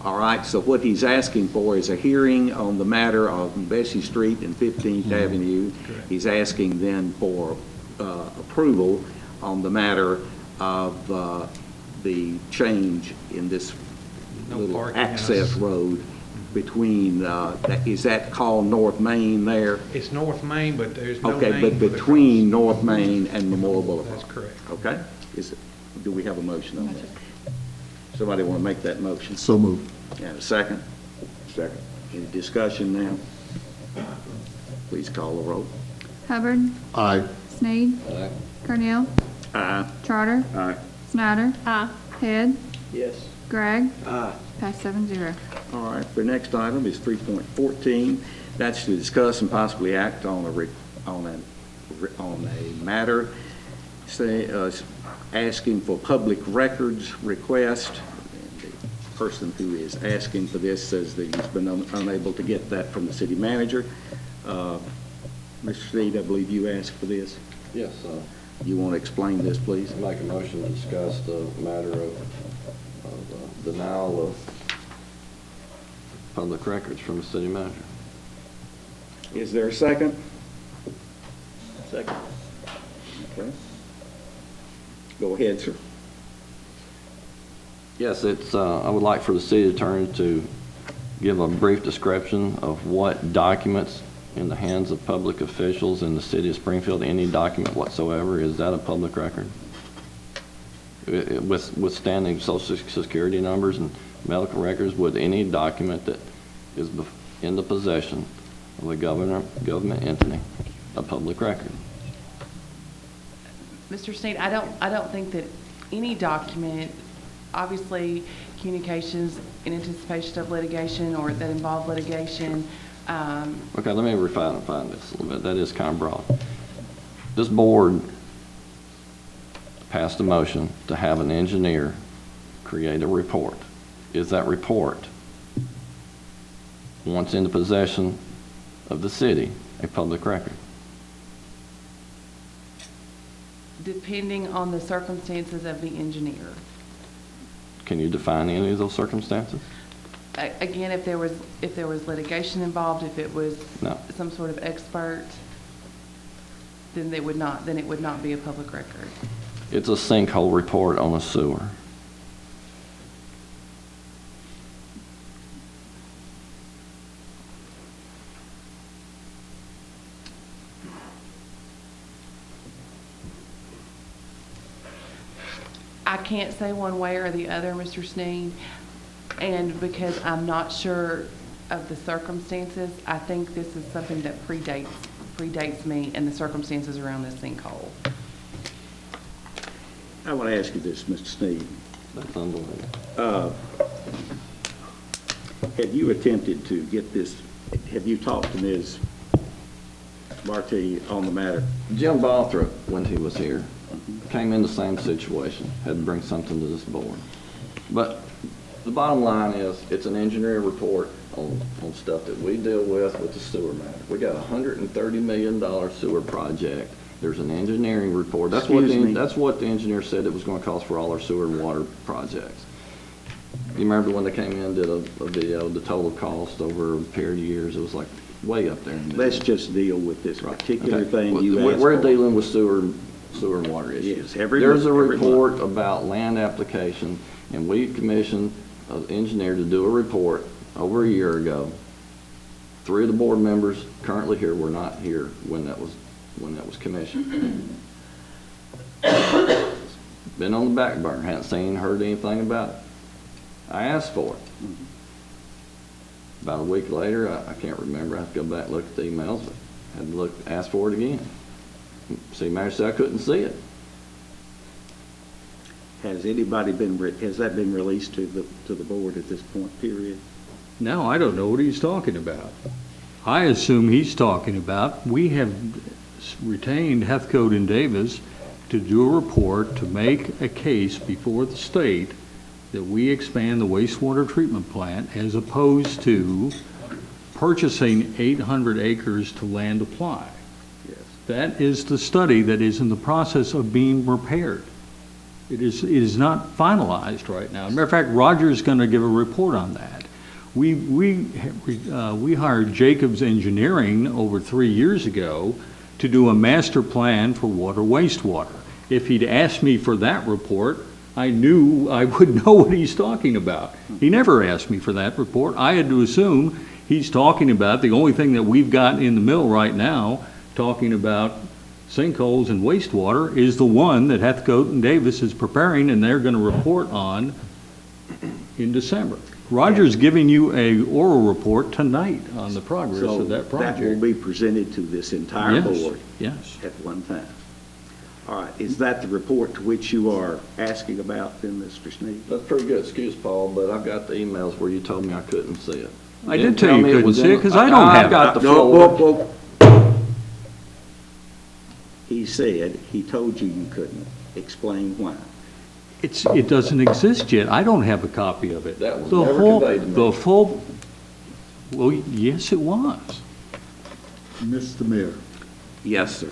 All right, so what he's asking for is a hearing on the matter of Bessie Street and 15th Avenue. Correct. He's asking then for approval on the matter of the change in this No little parking on access us. road between, is that called North Main there? It's North Main, but there's no Okay, name but for the between North Main and Memorial Boulevard? That's correct. Okay? Do we have a motion on that? Somebody want to make that motion? So moved. And a second? Second. Any discussion now? Please call the roll. Hubbard, Aye. Sneed, Aye. Cornell, Aye. Charter, Aye. Snyder, Aye. Head, Yes. Gregg, Aye. pass 7-0. All right, the next item is 3.14. That's to discuss and possibly act on a matter, asking for public records request. And the person who is asking for this says that he's been unable to get that from the city manager. Mr. Sneed, I believe you asked for this. Yes, You want to explain this, please? I make a motion to discuss the matter of denial of public records from the city manager. Is there a second? Second. Okay. Go ahead, sir. Yes, I would like for the city attorney to give a brief description of what documents in the hands of public officials in the city of Springfield, any document whatsoever, is that a public record? Withstanding social security numbers and medical records, would any document that is in the possession of a government entity a public record? Mr. Sneed, I don't think that any document obviously, communications in anticipation of litigation or that involve litigation. Okay, let me refine this a little bit. That is kind of broad. This board passed a motion to have an engineer create a report. Is that report, once in the possession of the city, a public record? Depending on the circumstances of the engineer. Can you define any of those circumstances? Again, if there was litigation involved, if it was No. some sort of expert, then it would not be a public record. It's a sinkhole report on a sewer. I can't say one way or the other, Mr. Sneed, and because I'm not sure of the circumstances, I think this is something that predates me and the circumstances around this sinkhole. I want to ask you this, Mr. Sneed. That's unbelievable. Have you attempted to get this, have you talked to Ms. Marty on the matter? Jim Balthrop, when he was here, came in the same situation, had to bring something to this board. But the bottom line is, it's an engineering report on stuff that we deal with the sewer matter. We got a $130 million sewer project. There's an engineering report. That's what the engineer said it was going to cost for all our sewer and water projects. You remember when they came in and did a video, the total cost over a period of years, it was like way up there. Let's just deal with this particular thing you asked We're for. dealing with sewer and water issues. Yes, There's a report about land application, and we commissioned an engineer to do a report over a year ago. 3 of the board members currently here were not here when that was commissioned. Been on the back burner, hadn't seen, heard anything about it. I asked for it. About a week later, I can't remember, I have to go back and look at the emails, but had to ask for it again. City manager said I couldn't see it. Has that been released to the board at this point, period? No, I don't know what he's talking about. I assume he's talking about, we have retained Heathcote and Davis to do a report to make a case before the state that we expand the wastewater treatment plant as opposed to purchasing 800 acres to land apply. Yes. That is the study that is in the process of being prepared. It is not finalized right now. As a matter of fact, Roger's going to give a report on that. We hired Jacobs Engineering over 3 years ago to do a master plan for water wastewater. If he'd asked me for that report, I knew I would know what he's talking about. He never asked me for that report. I had to assume he's talking about the only thing that we've got in the mill right now, talking about sinkholes and wastewater, is the one that Heathcote and Davis is preparing, and they're going to report on in December. Roger's giving you a oral report tonight on the progress of that project. That will be presented to this entire board Yes. at one time. All right, is that the report to which you are asking about then, Mr. Sneed? That's pretty good excuse, Paul, but I've got the emails where you told me I couldn't see it. I did tell you couldn't see it because I don't have it. got the No, floor. He said he told you you couldn't. Explain why. It doesn't exist yet. I don't have a copy of it. That was never conveyed to me. The full, well, yes, it was. Mr. Mayor, Yes, sir.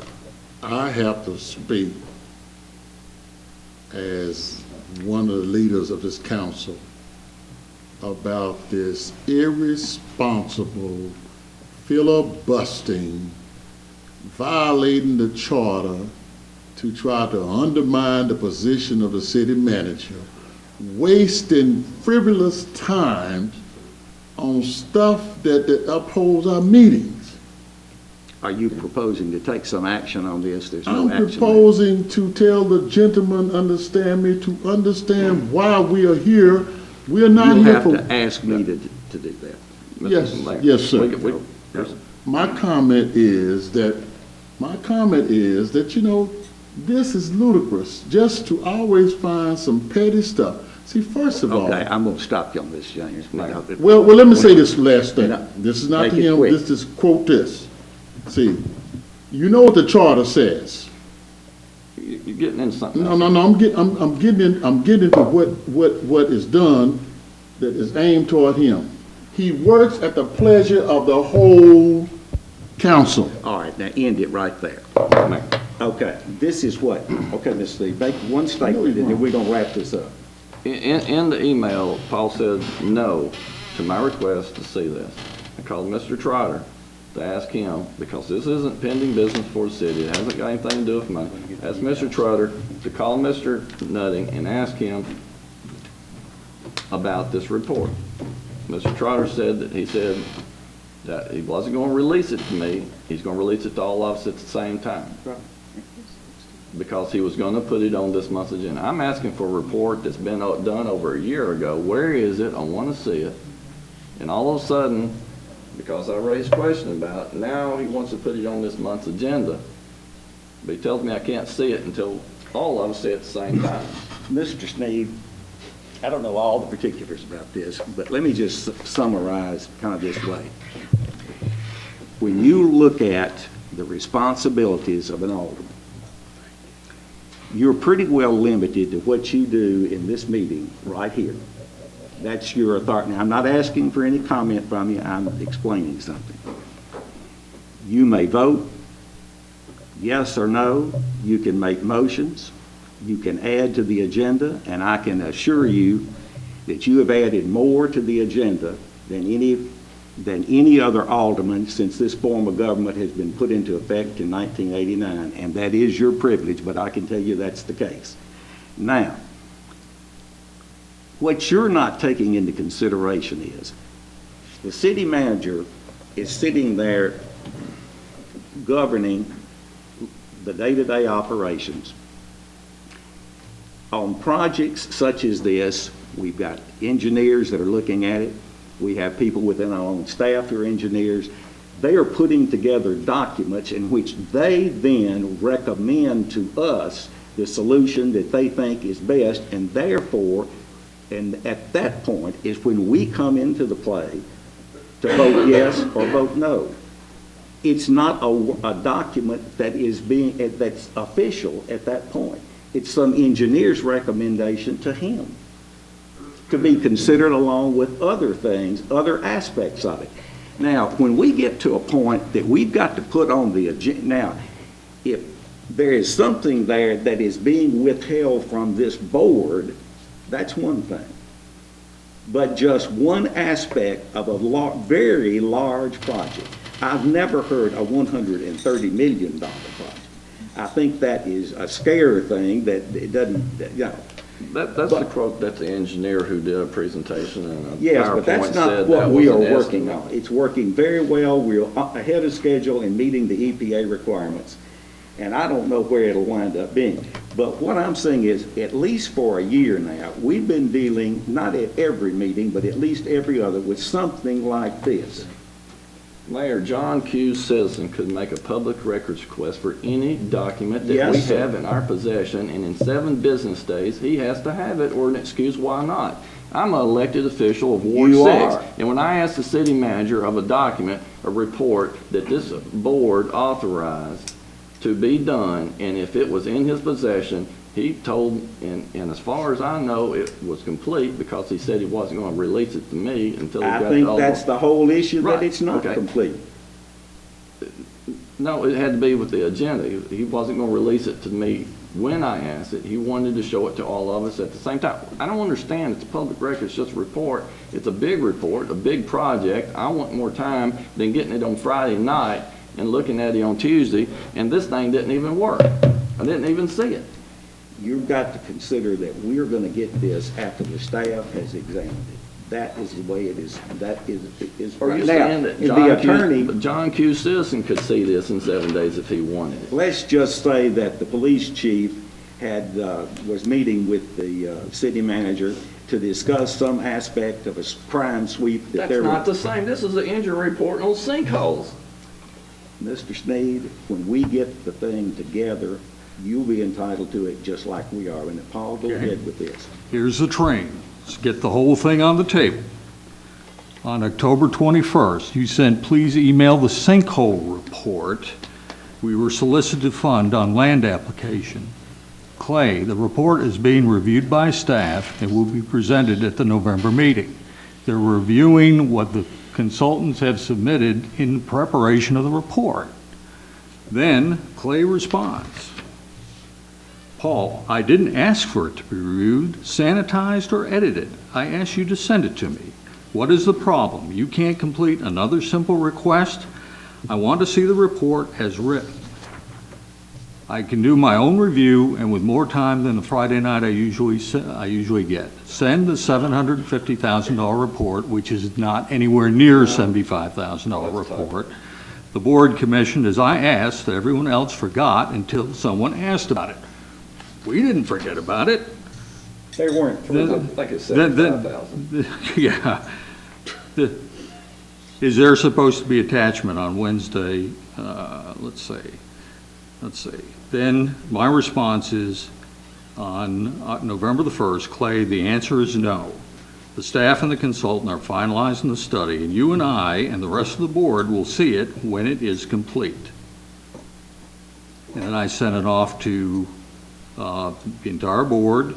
I have to speak as one of the leaders of this council about this irresponsible, filibustering, violating the charter to try to undermine the position of the city manager, wasting frivolous time on stuff that upholds our meetings. Are you proposing to take some action on this? There's no I'm action. proposing to tell the gentleman, understand me, to understand why we are here. We are not You'll here have for... to ask me to do that. Yes, yes, sir. My comment is that, you know, this is ludicrous, just to always find some petty stuff. See, first of all. Okay, I'm going to stop you on this, James. Well, let me say this last thing. This is not Make to it him, quick. this is quote this. See, you know what the charter says. You're getting into something No, else. no, I'm getting into what is done that is aimed toward him. He works at the pleasure of the whole council. All right, now end it right there. Mayor. Okay, this is what, okay, Mr. Steve, make one statement, and then we're going to wrap this up. In the email, Paul said no to my request to see this. I called Mr. Trotter to ask him, because this isn't pending business for the city, it hasn't got anything to do with money. Asked Mr. Trotter to call Mr. Nutting and ask him about this report. Mr. Trotter said that he wasn't going to release it to me, he's going to release it to all of us at the same time. Because he was going to put it on this month's agenda. I'm asking for a report that's been done over a year ago. Where is it? I want to see it. And all of a sudden, because I raised a question about it, now he wants to put it on this month's agenda. But he tells me I can't see it until all of us see it at the same time. Mr. Sneed, I don't know all the particulars about this, but let me just summarize kind of this way. When you look at the responsibilities of an alderman, you're pretty well limited to what you do in this meeting right here. That's your authority. Now, I'm not asking for any comment from you. I'm explaining something. You may vote yes or no. You can make motions. You can add to the agenda, and I can assure you that you have added more to the agenda than any other alderman since this form of government has been put into effect in 1989, and that is your privilege, but I can tell you that's the case. Now, what you're not taking into consideration is the city manager is sitting there governing the day-to-day operations. On projects such as this, we've got engineers that are looking at it. We have people within our own staff who are engineers. They are putting together documents in which they then recommend to us the solution that they think is best, and therefore, and at that point is when we come into the play to vote yes or vote no. It's not a document that is that's official at that point. It's some engineer's recommendation to him to be considered along with other things, other aspects of it. Now, when we get to a point that we've got to put on the agenda, now, if there is something there that is being withheld from this board, that's one thing. But just one aspect of a very large project. I've never heard a $130 million project. I think that is a scare thing that it doesn't, you know. That's the quote, that's the engineer who did a presentation and a Yes, but that's PowerPoint not said what that we was are an working estimate. on. It's working very well. We're ahead of schedule in meeting the EPA requirements. And I don't know where it'll wind up being. But what I'm saying is, at least for a year now, we've been dealing, not at every meeting, but at least every other, with something like this. Mayor, John Q. Citizen could make a public records request for any document that we Yes, sir. have in our possession, and in 7 business days, he has to have it, or an excuse why not. I'm an elected official of Ward 6. You are. And when I asked the city manager of a document, a report that this board authorized to be done, and if it was in his possession, he told, and as far as I know, it was complete because he said he wasn't going to release it to me until he got I think all that's the whole issue, that Right, it's not okay. complete. No, it had to be with the agenda. He wasn't going to release it to me when I asked it. He wanted to show it to all of us at the same time. I don't understand. It's a public record. It's just a report. It's a big report, a big project. I want more time than getting it on Friday night and looking at it on Tuesday, and this thing didn't even work. I didn't even see it. You've got to consider that we're going to get this after the staff has examined it. That is the way it is. That is Are right you now. saying that The attorney, John Q. Citizen could see this in 7 days if he wanted it? let's just say that the police chief was meeting with the city manager to discuss some aspect of a crime sweep that That's not the same. This is an injury report on sinkholes. Mr. Sneed, when we get the thing together, you'll be entitled to it just like we are. And Paul, go ahead with this. Here's the train. Let's get the whole thing on the table. On October 21st, you sent, please email the sinkhole report we were solicited to fund on land application. Clay, the report is being reviewed by staff and will be presented at the November meeting. They're reviewing what the consultants have submitted in preparation of the report. Then Clay responds, Paul, I didn't ask for it to be reviewed, sanitized, or edited. I asked you to send it to me. What is the problem? You can't complete another simple request? I want to see the report as written. I can do my own review and with more time than the Friday night I usually get. Send the $750,000 report, which is not anywhere near $75,000 report. The board commissioned as I asked, that everyone else forgot until someone asked about it. We didn't forget about it. They weren't. I think it's 75,000. Yeah. Is there supposed to be attachment on Wednesday? Let's see. Then my response is on November the 1st, Clay, the answer is no. The staff and the consultant are finalizing the study, and you and I and the rest of the board will see it when it is complete. And then I sent it off to the entire board,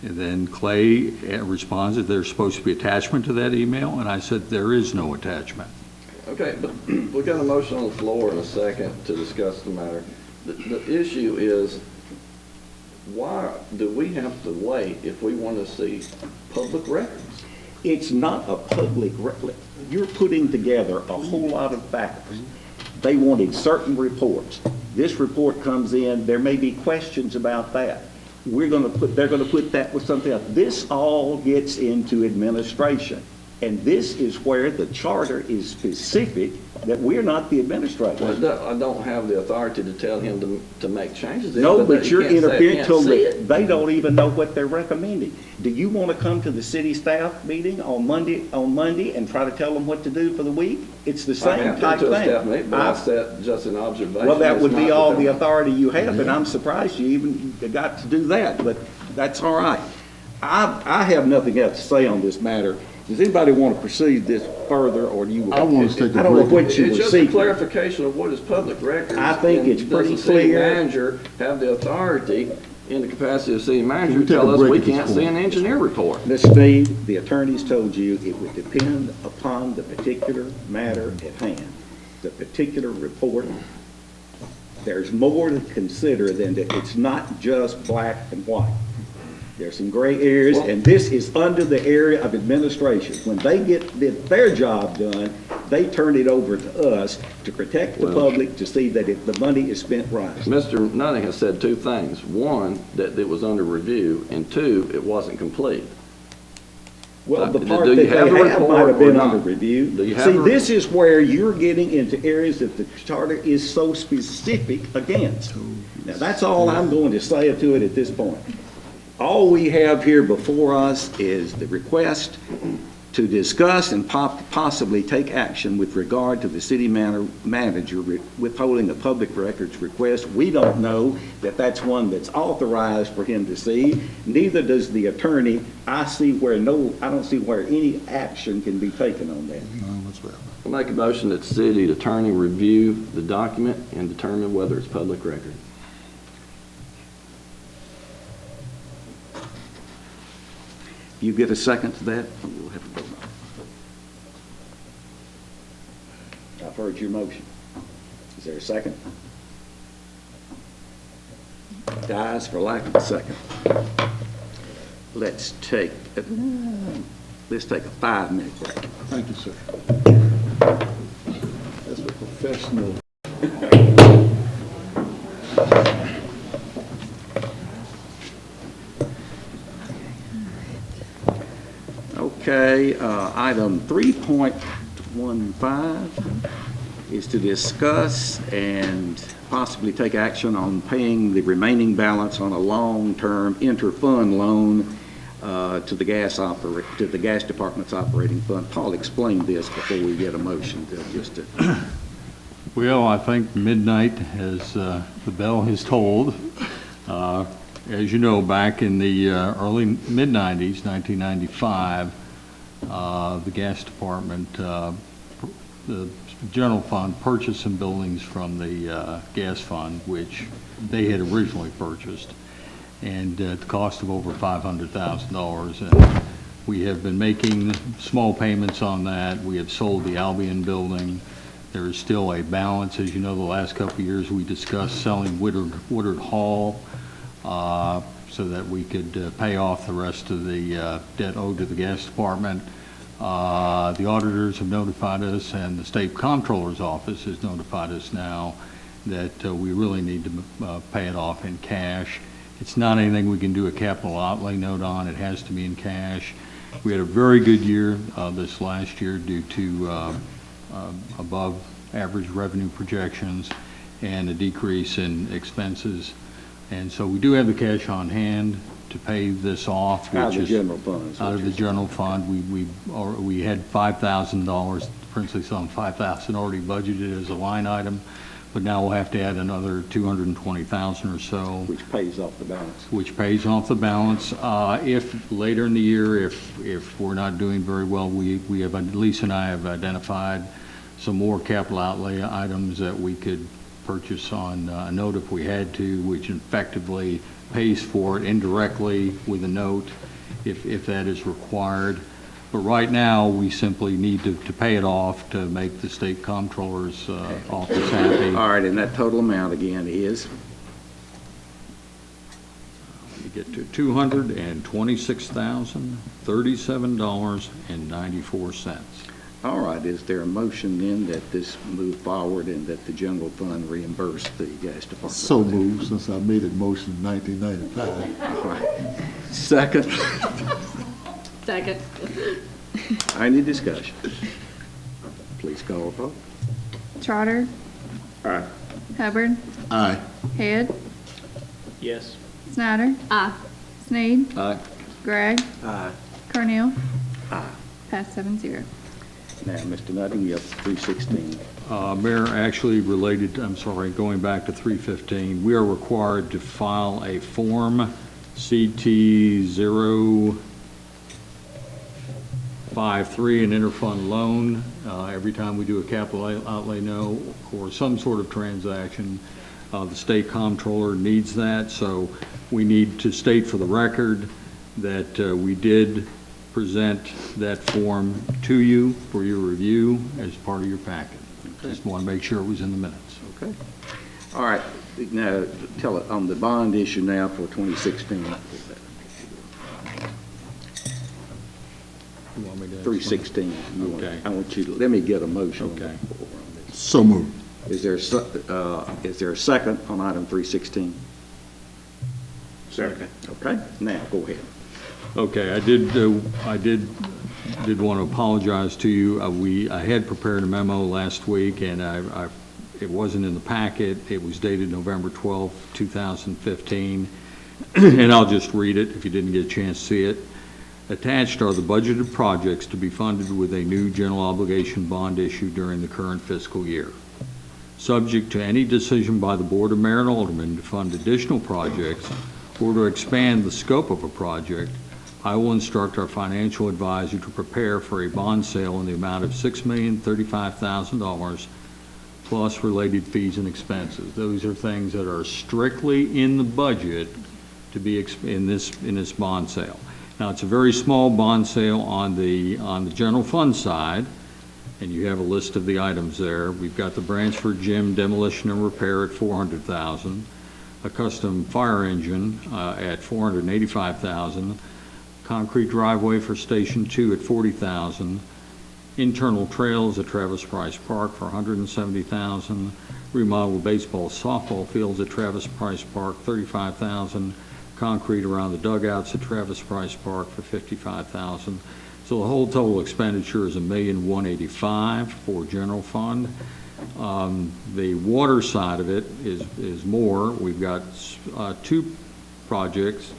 and then Clay responds that there's supposed to be attachment to that email, and I said there is no attachment. Okay, but we got a motion on the floor in a second to discuss the matter. The issue is, why do we have to wait if we want to see public records? It's not a public record. You're putting together a whole lot of factors. They wanted certain reports. This report comes in, there may be questions about that. They're going to put that with something else. This all gets into administration. And this is where the charter is specific that we're not the administrator. Well, I don't have the authority to tell him to make changes. No, but you're interfering until they don't even know what they're recommending. Do you want to come to the city staff meeting on Monday and try to tell them what to do for the week? It's the same type thing. Staff meeting, but I said just an observation. Well, that would be all the authority you have, and I'm surprised you even got to do that, but that's all right. I have nothing else to say on this matter. Does anybody want to proceed this further, or do you? I want to take a break. I don't know what you were seeking. It's just a clarification of what is public records. I think it's pretty clear. Does the city manager have the authority, in the capacity of city manager, to tell us we can't see an engineer report? Mr. Sneed, the attorneys told you it would depend upon the particular matter at hand, the particular report. There's more to consider than that. It's not just black and white. There's some gray areas, and this is under the area of administration. When they get their job done, they turn it over to us to protect the public, to see that the money is spent right. Mr. Nutting has said two things. One, that it was under review, and two, it wasn't complete. Well, the part that they have might have been under review. See, this is where you're getting into areas that the charter is so specific against. Now, that's all I'm going to say to it at this point. All we have here before us is the request to discuss and possibly take action with regard to the city manager withholding a public records request. We don't know that that's one that's authorized for him to see. Neither does the attorney. I don't see where any action can be taken on that. I'll make a motion that the city attorney review the document and determine whether it's public record. You get a second to that? We'll have a vote. I've heard your motion. Is there a second? Dies for lack of a second. Let's take a 5-minute break. Thank you, sir. That's a professional. Okay, item 3.15 is to discuss and possibly take action on paying the remaining balance on a long-term inter-fund loan to the gas department's operating fund. Paul explained this before we get a motion. Well, I think midnight, as the bell has tolled. As you know, back in the early mid-'90s, 1995, the gas department, the general fund purchased some buildings from the gas fund, which they had originally purchased, and at the cost of over $500,000. And we have been making small payments on that. We have sold the Albion building. There is still a balance. As you know, the last couple of years, we discussed selling Woodard Hall so that we could pay off the rest of the debt owed to the gas department. The auditors have notified us, and the state comptroller's office has notified us now that we really need to pay it off in cash. It's not anything we can do a capital outlay note on. It has to be in cash. We had a very good year this last year due to above average revenue projections and a decrease in expenses. And so we do have the cash on hand to pay this off. Out of the general fund. Out of the general fund. We had $5,000, principally some $5,000 already budgeted as a line item, but now we'll have to add another $220,000 or so. Which pays off the balance. Which pays off the balance. If later in the year, if we're not doing very well, we have, Lisa and I have identified some more capital outlay items that we could purchase on a note if we had to, which effectively pays for it indirectly with a note if that is required. But right now, we simply need to pay it off to make the state comptroller's office happy. All right, and that total amount again is? You get to $226,037.94. All right, is there a motion then that this move forward and that the general fund reimburse the gas department? So moved, since I made a motion in 1995. All right. Second? Second. Any discussion? Please call a vote. Trotter. Aye. Hubbard. Aye. Head. Yes. Snyder. Aye. Sneed. Aye. Gregg. Aye. Cornell. Aye. Pass 7-0. Now, Mr. Nutting, you have 316. Mayor, actually related, I'm sorry, going back to 315, we are required to file a Form CT-053, an interfund loan, every time we do a capital outlay note or some sort of transaction. The state comptroller needs that, so we need to state for the record that we did present that form to you for your review as part of your packet. Okay. Just want to make sure it was in the minutes. Okay. All right. Now, tell it on the bond issue now for 2016. You want me to? 316. Okay. I want you to, let me get a motion. Okay. So moved. Is there a second on item 316? Second. Okay. Now, go ahead. Okay, I did want to apologize to you. I had prepared a memo last week, and it wasn't in the packet. It was dated November 12, 2015, and I'll just read it if you didn't get a chance to see it. Attached are the budgeted projects to be funded with a new general obligation bond issue during the current fiscal year. Subject to any decision by the Board of Mayor and Aldermen to fund additional projects or to expand the scope of a project, I will instruct our financial advisor to prepare for a bond sale in the amount of $6,035,000 plus related fees and expenses. Those are things that are strictly in the budget to be in this bond sale. Now, it's a very small bond sale on the general fund side, and you have a list of the items there. We've got the Branchford Gym demolition and repair at $400,000, a custom fire engine at $485,000. Concrete driveway for Station 2 at $40,000. Internal trails at Travis Price Park for $170,000. Remodel baseball softball fields at Travis Price Park, $35,000. Concrete around the dugouts at Travis Price Park for $55,000. So the whole total expenditure is $1,185,000 for general fund. The water side of it is more. We've got two projects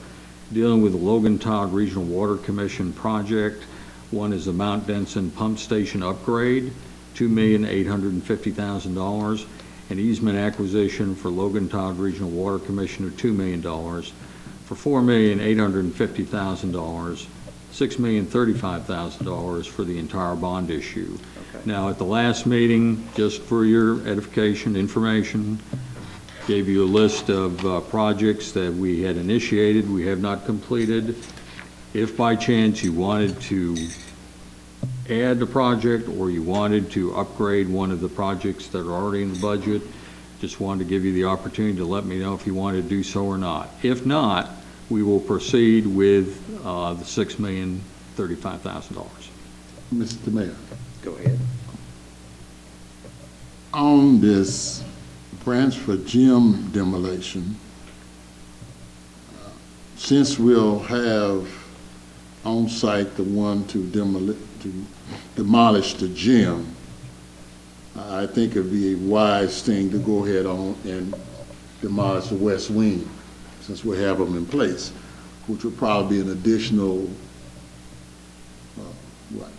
dealing with the Logan Todd Regional Water Commission project. One is the Mount Denson Pump Station upgrade $2,850,000, and easement acquisition for Logan Todd Regional Water Commissioner, $2 million, for $4,850,000, $6,035,000 for the entire bond issue. Okay. Now, at the last meeting, just for your edification, information, gave you a list of projects that we had initiated, we have not completed. If by chance you wanted to add a project or you wanted to upgrade one of the projects that are already in the budget, just wanted to give you the opportunity to let me know if you wanted to do so or not. If not, we will proceed with the $6,035,000. Mr. Mayor, Go ahead. on this Branchford Gym demolition, since we'll have on site the one to demolish the gym, I think it'd be a wise thing to go ahead on and demolish the west wing, since we have them in place, which would probably be an additional, what,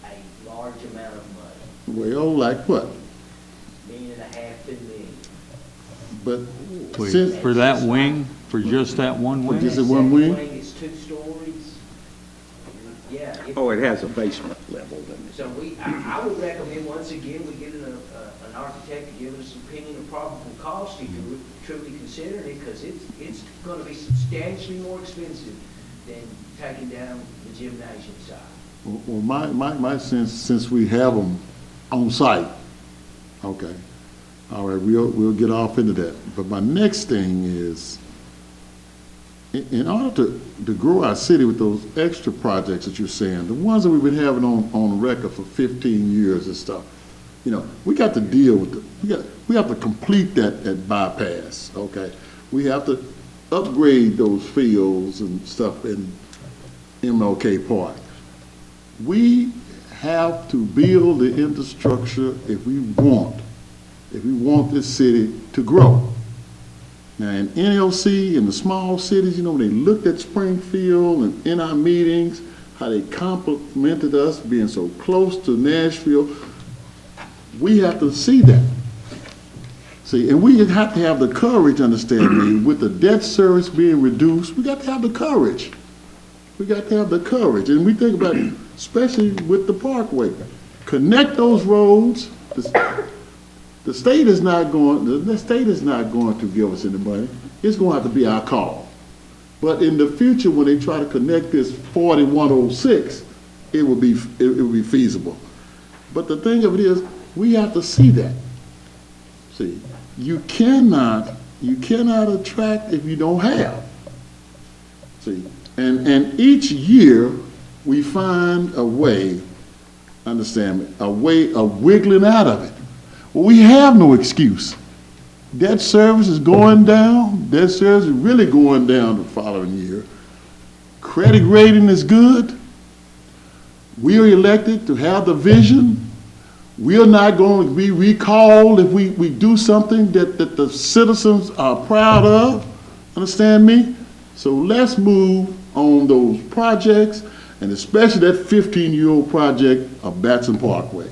A large amount of money, well, like what? $1.5 to $2 million. But Wait, since, for that wing, for just that one wing? Just the one wing? Second wing is 2 stories. Yeah. Oh, it has a basement level, doesn't it? So I would recommend, once again, we get an architect to give us an opinion of probable cost, if you're truly considering it, because it's gonna be substantially more expensive than taking down the gymnasium side. well, my sense, since we have them on site, okay, all right, we'll get off into that. But my next thing is, in order to grow our city with those extra projects that you're saying, the ones that we've been having on record for 15 years and stuff, you know, we got to deal with we have to complete that bypass, okay? We have to upgrade those fields and stuff in MLK Park. We have to build the infrastructure if we want this city to grow. Now, in NLC, in the small cities, you know, when they looked at Springfield and in our meetings, how they complimented us being so close to Nashville, we have to see that. See, and we have to have the courage, understand me, with the debt service being reduced, we got to have the courage. We got to have the courage. And we think about it, especially with the Parkway. Connect those roads. The state is not going to give us any money. It's going to have to be our call. But in the future, when they try to connect this 4106, it will be feasible. But the thing of it is, we have to see that. See, you cannot attract if you don't have. See, and each year we find a way, understand me, a way of wiggling out of it. Well, we have no excuse. Debt service is going down. Debt service is really going down the following year. Credit rating is good. We are elected to have the vision. We are not going to be recalled if we do something that the citizens are proud of. Understand me? So let's move on those projects, and especially that 15-year-old project of Batson Parkway.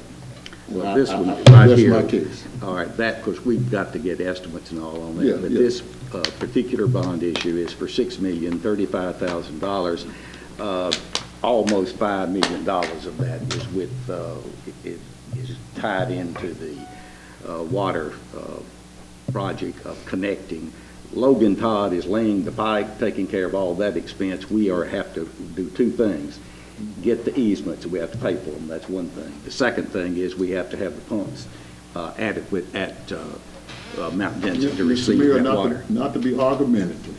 Well, this one right here. That's my case. All right, that, because we've got to get estimates and all on that. Yeah, But yeah. this particular bond issue is for $6,035,000. Almost $5 million of that is with, is tied into the water project of connecting. Logan Todd is laying the pipe, taking care of all that expense. We have to do 2 things. Get the easements, we have to pay for them, that's one thing. The second thing is we have to have the pumps adequate at Mount Denson to receive Mr. Mayor, that water. not to be argumentative,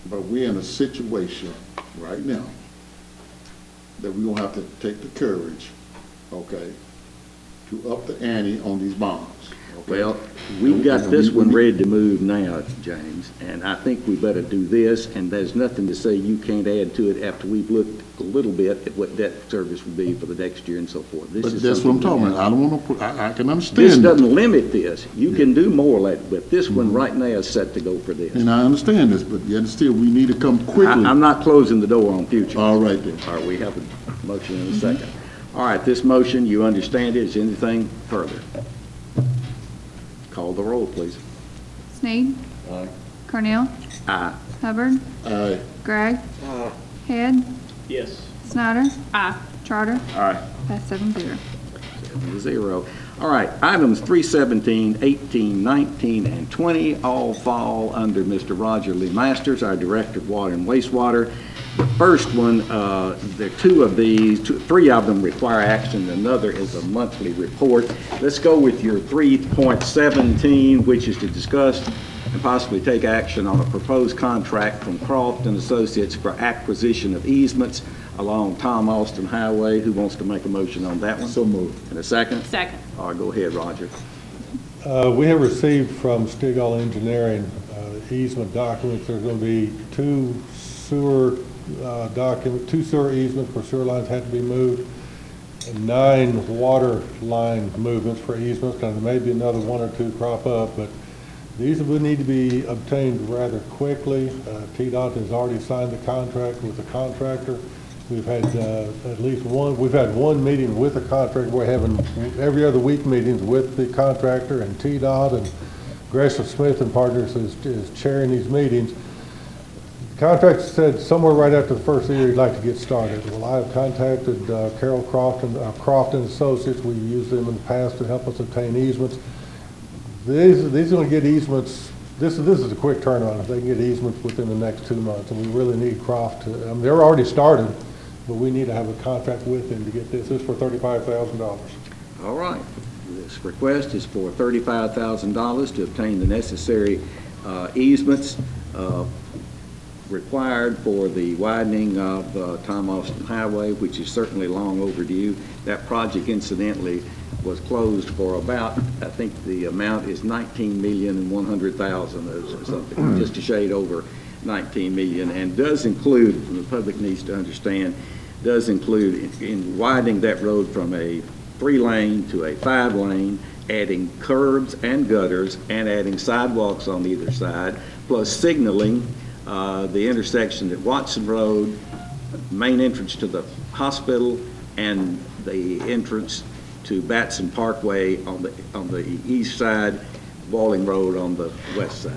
but we're in a situation right now that we're gonna have to take the courage, okay, to up the ante on these bonds. Okay? Well, we've got this one ready to move now, James, and I think we better do this, and there's nothing to say you can't add to it after we've looked a little bit at what debt service would be for the next year and so forth. This But is that's what I'm something talking about. I don't wanna put, I can understand. This that. doesn't limit this. You can do more, but this one right now is set to go for this. And I understand this, but yet still, we need to come quickly. I'm not closing the door on future. All right then. All right, we have a motion and a second. All right, this motion, you understand it. Is anything further? Call the roll, please. Sneed. Aye. Cornell. Aye. Hubbard. Aye. Gregg. Head. Yes. Snyder. Aye. Charter. Aye. Pass 7-0. 7-0. All right, items 317, 18, 19, and 20 all fall under Mr. Roger Lee Masters, our Director of Water and Wastewater. The first one, there are two of these, three of them require action, another is a monthly report. Let's go with your 3.17, which is to discuss and possibly take action on a proposed contract from Croft and Associates for acquisition of easements along Tom Austin Highway. Who wants to make a motion on that one? So moved. And a second? Second. All right, go ahead, Roger. We have received from Stigall Engineering easement documents. There's going to be two sewer easements where sewer lines had to be moved, and 9 water line movements for easements. Now, there may be another 1 or 2 crop up, but these would need to be obtained rather quickly. TDOT has already signed the contract with the contractor. We've had at least one, we've had one meeting with the contractor. We're having every other week meetings with the contractor, and TDOT and Gresham Smith and Partners is chairing these meetings. The contractor said somewhere right after the first year he'd like to get started. Well, I have contacted Carol Croft and Associates. We've used them in the past to help us obtain easements. These are going to get easements. This is a quick turnaround. If they can get easements within the next 2 months, and we really need Croft to. I mean, they're already started, but we need to have a contract with them to get this. This is for $35,000. All right. This request is for $35,000 to obtain the necessary easements required for the widening of Tom Austin Highway, which is certainly long overdue. That project, incidentally, was closed for about, I think the amount is $19,100,000 or something, just a shade over $19 million, and does include, the public needs to understand, does include in widening that road from a 3-lane to a 5-lane, adding curbs and gutters, and adding sidewalks on either side, plus signaling the intersection at Watson Road, main entrance to the hospital, and the entrance to Batson Parkway on the east side, Walling Road on the west side.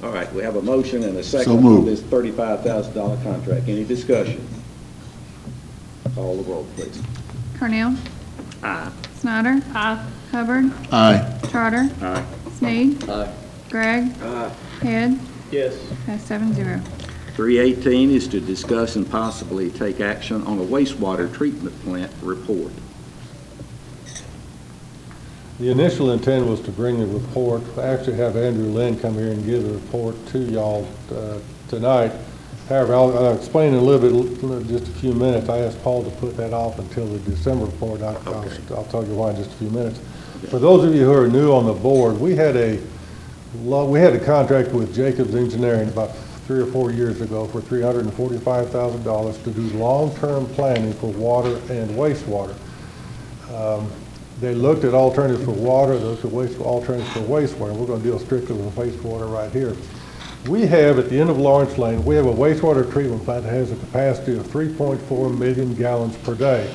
All right, we have a motion and a second on this $35,000 contract. Any discussion? Call the roll, please. Cornell. Aye. Snyder. Aye. Hubbard. Aye. Charter. Aye. Sneed. Aye. Gregg. Head. Yes. Pass 7-0. 318 is to discuss and possibly take action on a wastewater treatment plant report. The initial intent was to bring the report, actually have Andrew Lynn come here and give the report to y'all tonight. However, I'll explain in a little bit, just a few minutes. I asked Paul to put that off until the December report. I'll tell you why in just a few minutes. Okay. For those of you who are new on the board, we had a contract with Jacobs Engineering about 3 or 4 years ago for $345,000 to do long-term planning for water and wastewater. They looked at alternatives for water, those are alternatives for wastewater. We're going to deal strictly with wastewater right here. We have, at the end of Lawrence Lane, we have a wastewater treatment plant that has a capacity of 3.4 million gallons per day.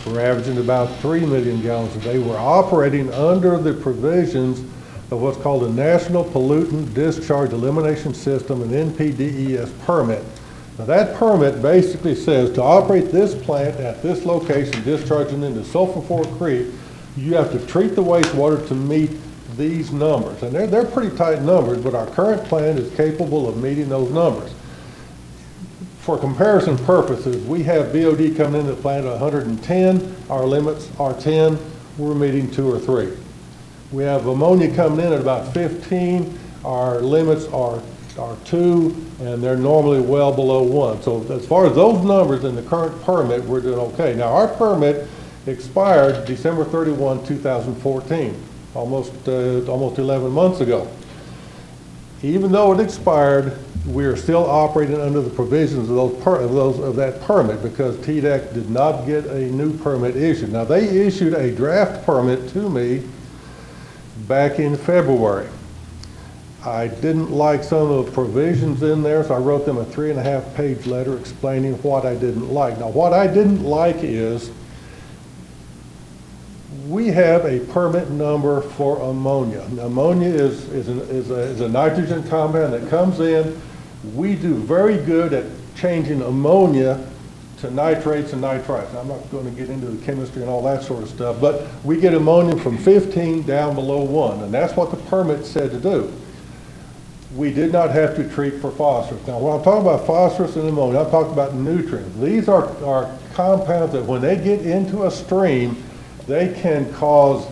We're averaging about 3 million gallons a day. We're operating under the provisions of what's called a National Pollutant Discharge Elimination System, an NPDES permit. Now that permit basically says to operate this plant at this location, discharging into Sulphur Fork Creek, you have to treat the wastewater to meet these numbers. And they're pretty tight numbers, but our current plant is capable of meeting those numbers. For comparison purposes, we have BOD coming into the plant at 110. Our limits are 10. We're meeting 2 or 3. We have ammonia coming in at about 15. Our limits are 2, and they're normally well below 1. So as far as those numbers in the current permit, we're doing okay. Now, our permit expired December 31, 2014, almost 11 months ago. Even though it expired, we are still operating under the provisions of that permit because TDEC did not get a new permit issued. Now, they issued a draft permit to me back in February. I didn't like some of the provisions in there, so I wrote them a 3.5-page letter explaining what I didn't like. Now, what I didn't like is we have a permit number for ammonia. Ammonia is a nitrogen compound that comes in. We do very good at changing ammonia to nitrates and nitrites. I'm not going to get into the chemistry and all that sort of stuff, but we get ammonia from 15 down below 1, and that's what the permit said to do. We did not have to treat for phosphorus. Now, when I'm talking about phosphorus and ammonia, I'm talking about nutrients. These are compounds that when they get into a stream, they can cause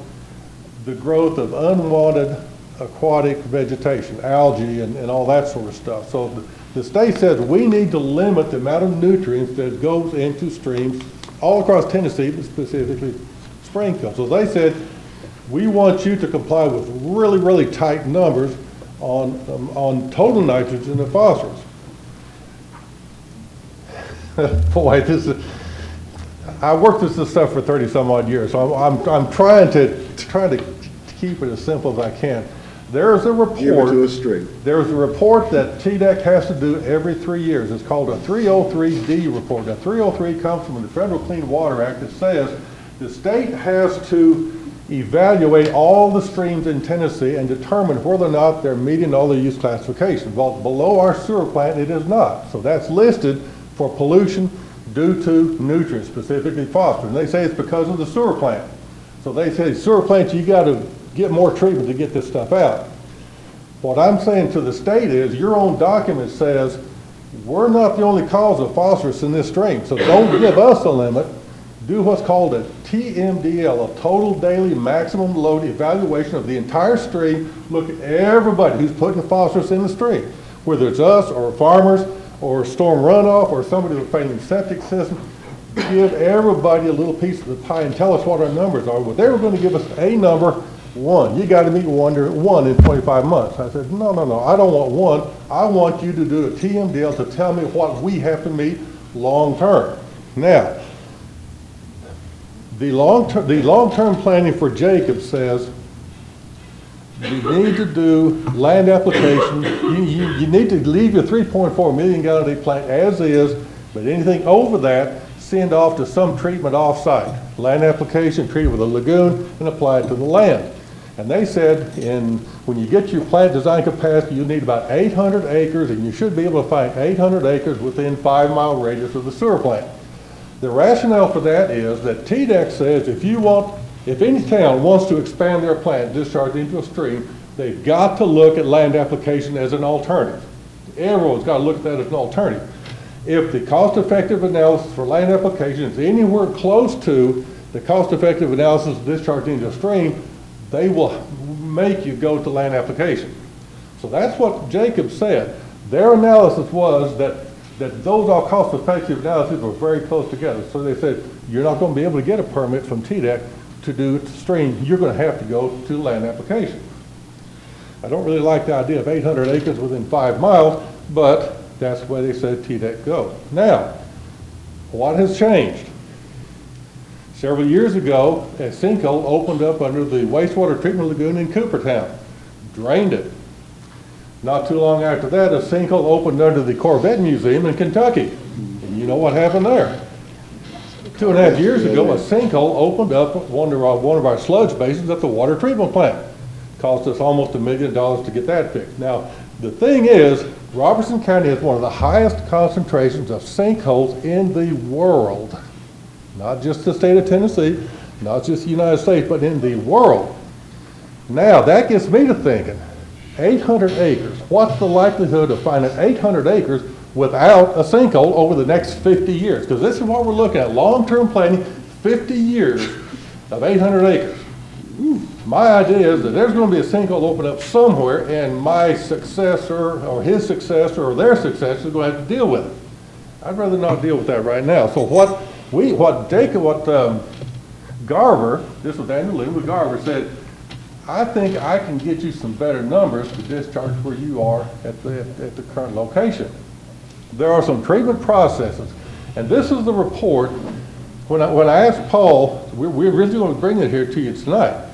the growth of unwanted aquatic vegetation, algae and all that sort of stuff. So the state says we need to limit the amount of nutrients that goes into streams all across Tennessee, but specifically Springfield. So they said, we want you to comply with really, really tight numbers on total nitrogen and phosphorus. Boy, I worked this stuff for 30 some odd years, so I'm trying to keep it as simple as I can. There's a report. Give it to us straight. There's a report that TDEC has to do every 3 years. It's called a 303D report. Now, 303 comes from the Federal Clean Water Act that says the state has to evaluate all the streams in Tennessee and determine whether or not they're meeting all the use classifications. Well, below our sewer plant, it is not. So that's listed for pollution due to nutrients, specifically phosphorus. And they say it's because of the sewer plant. So they say, sewer plants, you got to get more treatment to get this stuff out. What I'm saying to the state is, your own document says, we're not the only cause of phosphorus in this stream, so don't give us a limit. Do what's called a TMDL, a total daily maximum load evaluation of the entire stream. Look at everybody who's putting phosphorus in the stream, whether it's us or farmers or storm runoff or somebody with a failing septic system. Give everybody a little piece of the pie and tell us what our numbers are. Well, they were going to give us a number, 1. You got to meet one in 25 months. I said, no, I don't want 1. I want you to do a TMDL to tell me what we have to meet long term. Now, the long-term planning for Jacob says you need to do land application. You need to leave your 3.4 million gallon a day plant as is, but anything over that, send off to some treatment off-site. Land application, treat it with a lagoon, and apply it to the land. And they said when you get your plant design capacity, you need about 800 acres, and you should be able to find 800 acres within 5-mile radius of the sewer plant. The rationale for that is that TDEC says if any town wants to expand their plant, discharge into a stream, they've got to look at land application as an alternative. Everyone's got to look at that as an alternative. If the cost-effective analysis for land application is anywhere close to the cost-effective analysis of discharging into a stream, they will make you go to land application. So that's what Jacob said. Their analysis was that those all cost-effective analyses were very close together. So they said, you're not going to be able to get a permit from TDEC to do it to stream. You're going to have to go to land application. I don't really like the idea of 800 acres within 5 miles, but that's where they said TDEC go. Now, what has changed? Several years ago, a sinkhole opened up under the wastewater treatment lagoon in Coopertown, drained it. Not too long after that, a sinkhole opened under the Corvette Museum in Kentucky. And you know what happened there? 2.5 years ago, a sinkhole opened up one of our sludge basins at the water treatment plant. Cost us almost $1 million to get that fixed. Now, the thing is, Robertson County has one of the highest concentrations of sinkholes in the world. Not just the state of Tennessee, not just the United States, but in the world. Now, that gets me to thinking, 800 acres. What's the likelihood of finding 800 acres without a sinkhole over the next 50 years? Because this is what we're looking at, long-term planning, 50 years of 800 acres. My idea is that there's going to be a sinkhole open up somewhere, and my successor or his successor or their successor is going to have to deal with it. I'd rather not deal with that right now. So Garver, this was Andrew Lynn with Garver, said, I think I can get you some better numbers to discharge where you are at the current location. There are some treatment processes, and this is the report. When I asked Paul, we're originally going to bring it here to you tonight.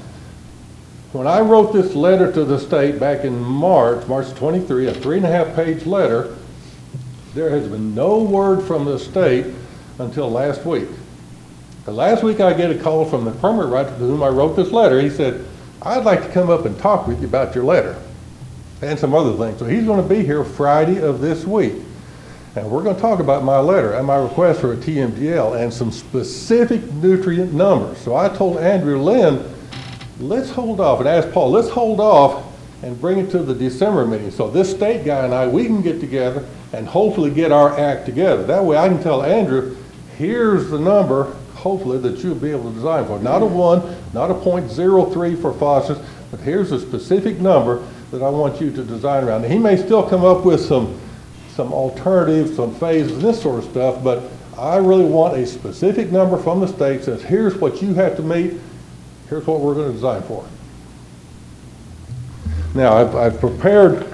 When I wrote this letter to the state back in March 23, a 3.5-page letter, there has been no word from the state until last week. The last week I get a call from the permit writer to whom I wrote this letter. He said, I'd like to come up and talk with you about your letter and some other things. So he's going to be here Friday of this week. And we're going to talk about my letter and my request for a TMGL and some specific nutrient numbers. So I told Andrew Lynn, let's hold off, and asked Paul, let's hold off and bring it to the December meeting. So this state guy and I, we can get together and hopefully get our act together. That way I can tell Andrew, here's the number, hopefully, that you'll be able to design for. Not a 1, not a .03 for phosphorus, but here's a specific number that I want you to design around. Now, he may still come up with some alternatives, some phases, and this sort of stuff, but I really want a specific number from the state that says, here's what you have to meet, here's what we're going to design for. Now, I've prepared.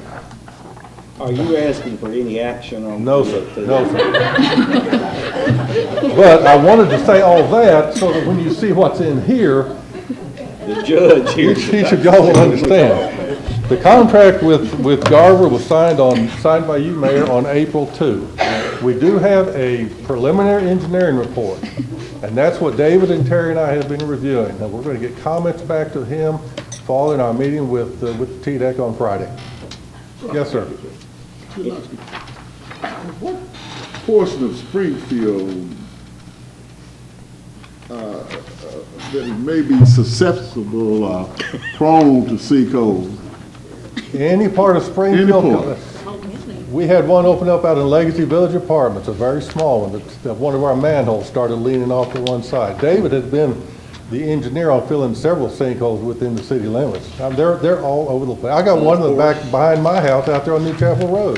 Are you asking for any action on? No, sir. No, sir. But I wanted to say all that so that when you see what's in here, the judge here, each of y'all will understand. The contract with Garver was signed by you, Mayor, on April 2. We do have a preliminary engineering report, and that's what David and Terry and I have been reviewing. And we're going to get comments back to him following our meeting with the TDEC on Friday. Yes, sir. What portion of Springfield that may be susceptible or prone to sinkholes? Any part of Springfield. Any part. We had one open up out in Legacy Village Apartments, a very small one, that one of our manholes started leaning off to one side. David has been the engineer on filling several sinkholes within the city limits. They're all over the place. I got one in the back behind my house out there on New Chapel Road.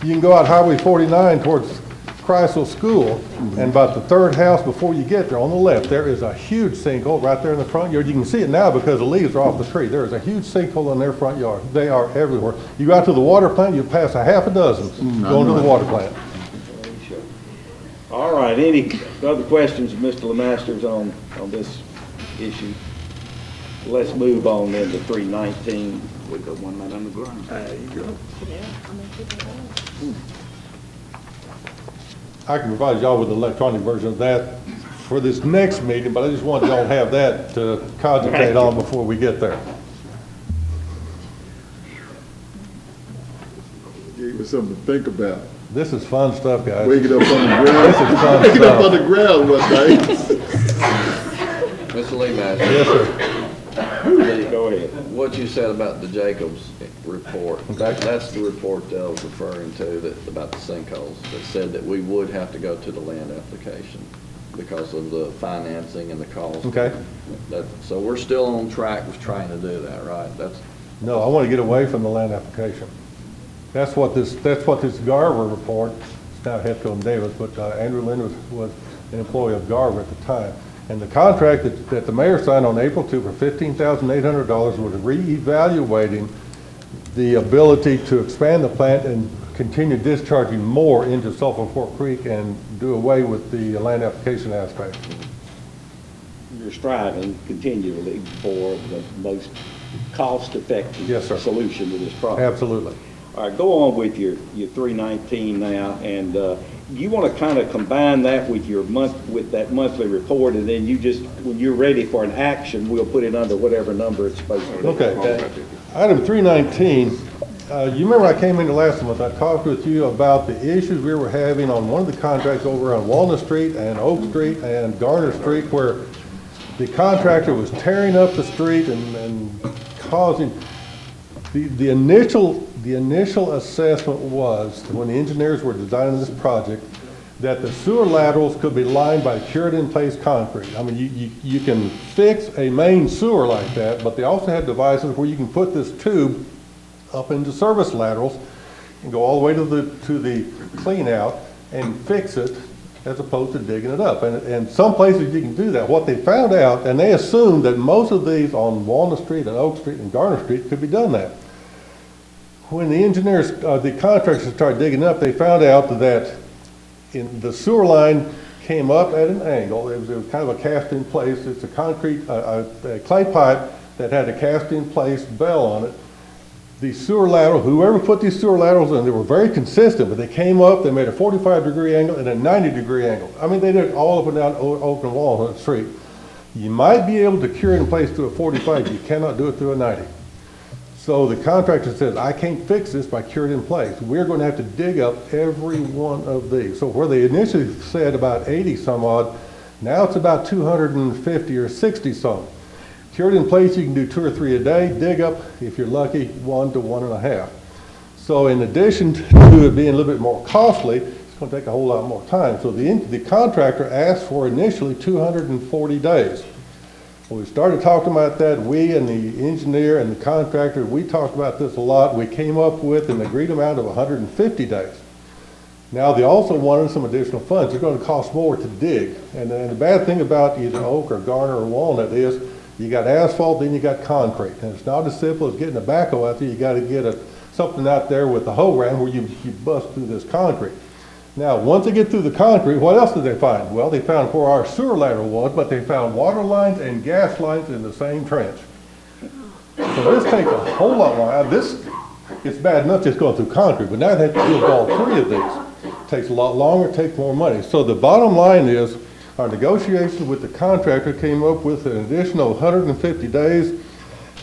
You can go out Highway 49 towards Chrysler School, and about the third house before you get there on the left, there is a huge sinkhole right there in the front yard. You can see it now because the leaves are off the tree. There is a huge sinkhole in their front yard. They are everywhere. You go out to the water plant, you pass a half a dozen going to the water plant. All right, any other questions of Mr. Lemasters on this issue? Let's move on then to 319. We got one right on the ground. There you go. I can provide y'all with an electronic version of that for this next meeting, but I just want y'all to have that to cogitate on before we get there. Gave us something to think about. This is fun stuff, guys. Wake it up on the ground. This is fun Wake it up stuff. on the ground one day. Mr. Lee Master. Yes, sir. Go ahead. What you said about the Jacobs report, Okay. that's the report that I was referring to about the sinkholes, that said that we would have to go to the land application because of the financing and the cost. Okay. So we're still on track with trying to do that, right? No, I want to get away from the land application. That's what this Garver report, it's now Hefco and Davis, but Andrew Lynn was an employee of Garver at the time. And the contract that the mayor signed on April 2 for $15,800 was reevaluating the ability to expand the plant and continue discharging more into Sulphur Fork Creek and do away with the land application aspect. You're striving continually for the most cost-effective Yes, sir. solution to this problem. Absolutely. All right, go on with your 319 now, and you want to kind of combine that with with that monthly report, and then you just, when you're ready for an action, we'll put it under whatever number it's supposed to be. Okay. Item 319, you remember I came in the last month, I talked with you about the issues we were having on one of the contracts over on Walnut Street and Oak Street and Garner Street, where the contractor was tearing up the street and causing, the initial assessment was, when the engineers were designing this project, that the sewer laterals could be lined by cured-in-place concrete. I mean, you can fix a main sewer like that, but they also had devices where you can put this tube up into service laterals and go all the way to the clean out and fix it as opposed to digging it up. And some places you can do that. What they found out, and they assumed that most of these on Walnut Street and Oak Street and Garner Street could be done that. When the engineers, the contractors started digging up, they found out that the sewer line came up at an angle. It was kind of a cast in place. It's a concrete, a clay pipe that had a cast in place bell on it. these sewer laterals, whoever put these sewer laterals in, they were very consistent, but they came up, they made a 45-degree angle and a 90-degree angle. I mean, they did it all up and down open walls on the street. You might be able to cure it in place through a 45, you cannot do it through a 90. So the contractor says, I can't fix this by curing it in place. We're going to have to dig up every one of these. So where they initially said about 80 some odd, now it's about 250 or 60 some. Cured in place, you can do 2 or 3 a day. Dig up, if you're lucky, 1 to 1.5. So in addition to it being a little bit more costly, it's going to take a whole lot more time. So the contractor asked for initially 240 days. When we started talking about that, we and the engineer and the contractor, we talked about this a lot. We came up with an agreed amount of 150 days. Now, they also wanted some additional funds. It's going to cost more to dig. And the bad thing about either oak or garner or walnut is you got asphalt, then you got concrete. And it's not as simple as getting a backhoe out there. You got to get something out there with a hoe ram where you bust through this concrete. Now, once they get through the concrete, what else did they find? Well, they found where our sewer lateral was, but they found water lines and gas lines in the same trench. So this takes a whole lot longer. It's bad enough just going through concrete, but now they have to deal with all 3 of these. It takes a lot longer, takes more money. So the bottom line is, our negotiation with the contractor came up with an additional 150 days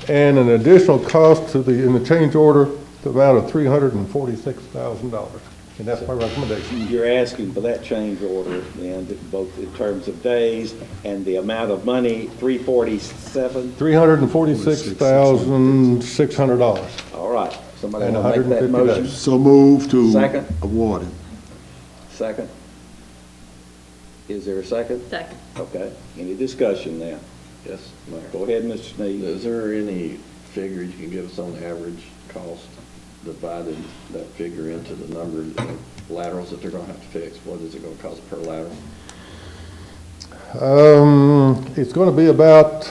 and an additional cost in the change order, the amount of $346,000. And that's my recommendation. You're asking for that change order, and both in terms of days and the amount of money, $346,600. All right. Somebody And want to make that 150 motion? days. So move to Second. award it. Second. Is there a second? Second. Okay. Any discussion now? Yes, Mayor. Go ahead, Mr. Sneed. Is there any figure you can give us on the average cost, divided that figure into the number of laterals that they're going to have to fix? What is it going to cost per lateral? It's going to be about,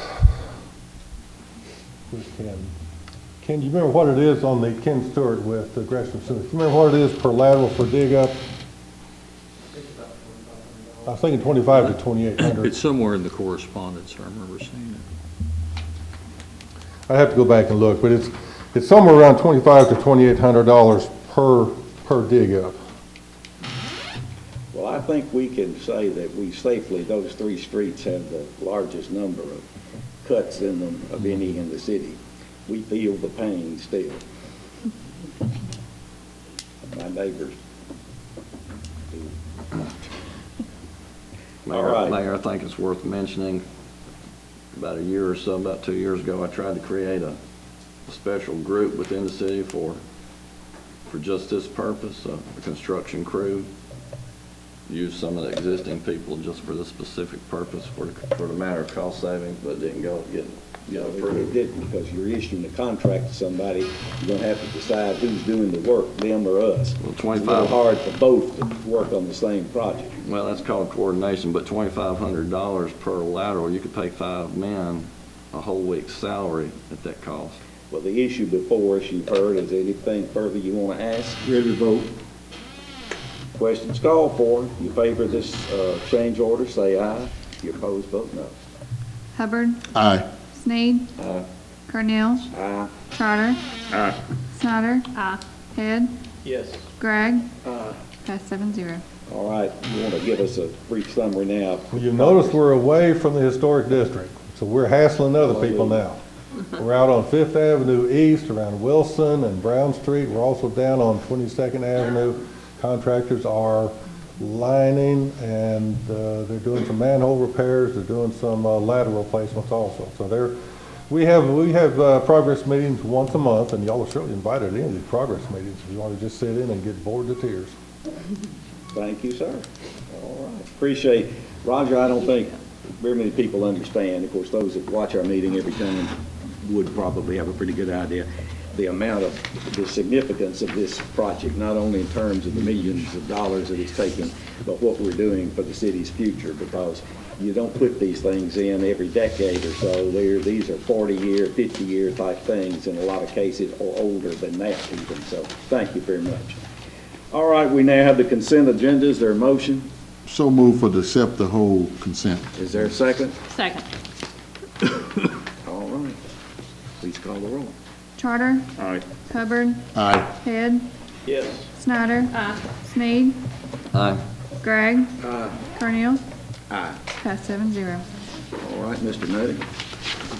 Ken, do you remember what it is on the Ken Stewart with the Gresham Center? Do you remember what it is per lateral for dig up? I was thinking 25 to 2,800. It's somewhere in the correspondence, I remember seeing it. I'd have to go back and look, but it's somewhere around $2,500 to $2,800 per dig up. Well, I think we can say that those 3 streets have the largest number of cuts in them of any in the city. We feel the pain still. My neighbors. All right. Mayor, I think it's worth mentioning, about 2 years ago, I tried to create a special group within the city for just this purpose, a construction crew. Use some of the existing people just for this specific purpose for the matter of cost savings, but didn't get approved. It didn't, because you're issuing a contract to somebody, you're going to have to decide who's doing the work, them or us. Well, It's a little hard for both to work on the same project. Well, that's called coordination, but $2,500 per lateral, you could pay 5 men a whole week's salary at that cost. Well, the issue before us, you've heard, is there anything further you want to ask? Ready to vote? Questions called for. You favor this change order, say aye. You opposed, vote no. Hubbard, Aye. Sneed, Aye. Cornell, Aye. Charter, Aye. Snyder, Aye. Head, Yes. Gregg, Aye. passed 7-0. All right, you want to give us a brief summary now? Well, you notice we're away from the historic district, so we're hassling other people now. We're out on 5th Avenue East, around Wilson and Brown Street. We're also down on 22nd Avenue. Contractors are lining, and they're doing some manhole repairs. They're doing some lateral replacements also. So we have progress meetings once a month, and y'all are certainly invited to any of these progress meetings if you want to just sit in and get bored to tears. Thank you, sir. All right, appreciate. Roger, I don't think very many people understand. Of course, those that watch our meeting every time would probably have a pretty good idea the amount of the significance of this project, not only in terms of the millions of dollars that it's taking, but what we're doing for the city's future, because you don't put these things in every decade or so. These are 40-year, 50-year type things in a lot of cases, or older than that even. So thank you very much. All right, we now have the consent agenda. Is there a motion? So move for to accept the whole consent. Is there a second? Second. All right. Please call the roll. Charter. Aye. Hubbard. Aye. Head. Yes. Snyder. Sneed. Aye. Gregg. Aye. Cornell. Aye. Pass 7-0. All right, Mr. Nutting.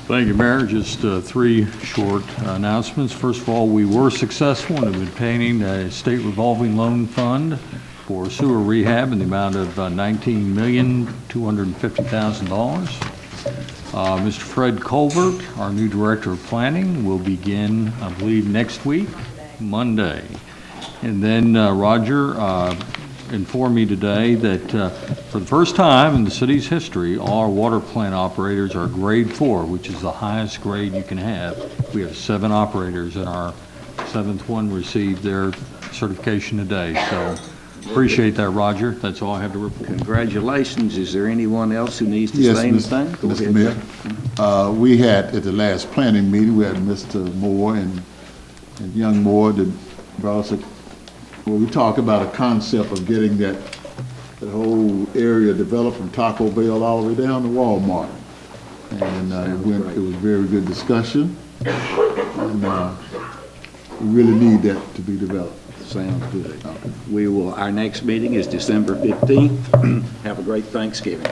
Thank you, Mayor. Just three short announcements. First of all, we were successful in obtaining a state revolving loan fund for sewer rehab in the amount of $19,250,000. Mr. Fred Colbert, our new Director of Planning, will begin, I believe, next week, Monday. And then Roger informed me today that for the first time in the city's history, all our water plant operators are grade 4, which is the highest grade you can have. We have 7 operators, and our 7th one received their certification today. So appreciate that, Roger. That's all I have to report. Congratulations. Is there anyone else who needs to Yes, say anything? Go Mr. ahead, Mayor. We had, at the last planning meeting, we had Mr. Moore and young Moore that brought us we talked about a concept of getting that whole area developed from Taco Bell all the way down to Walmart. And it was very good discussion. And we really need that to be developed. Sounds good. Our next meeting is December 15th. Have a great Thanksgiving.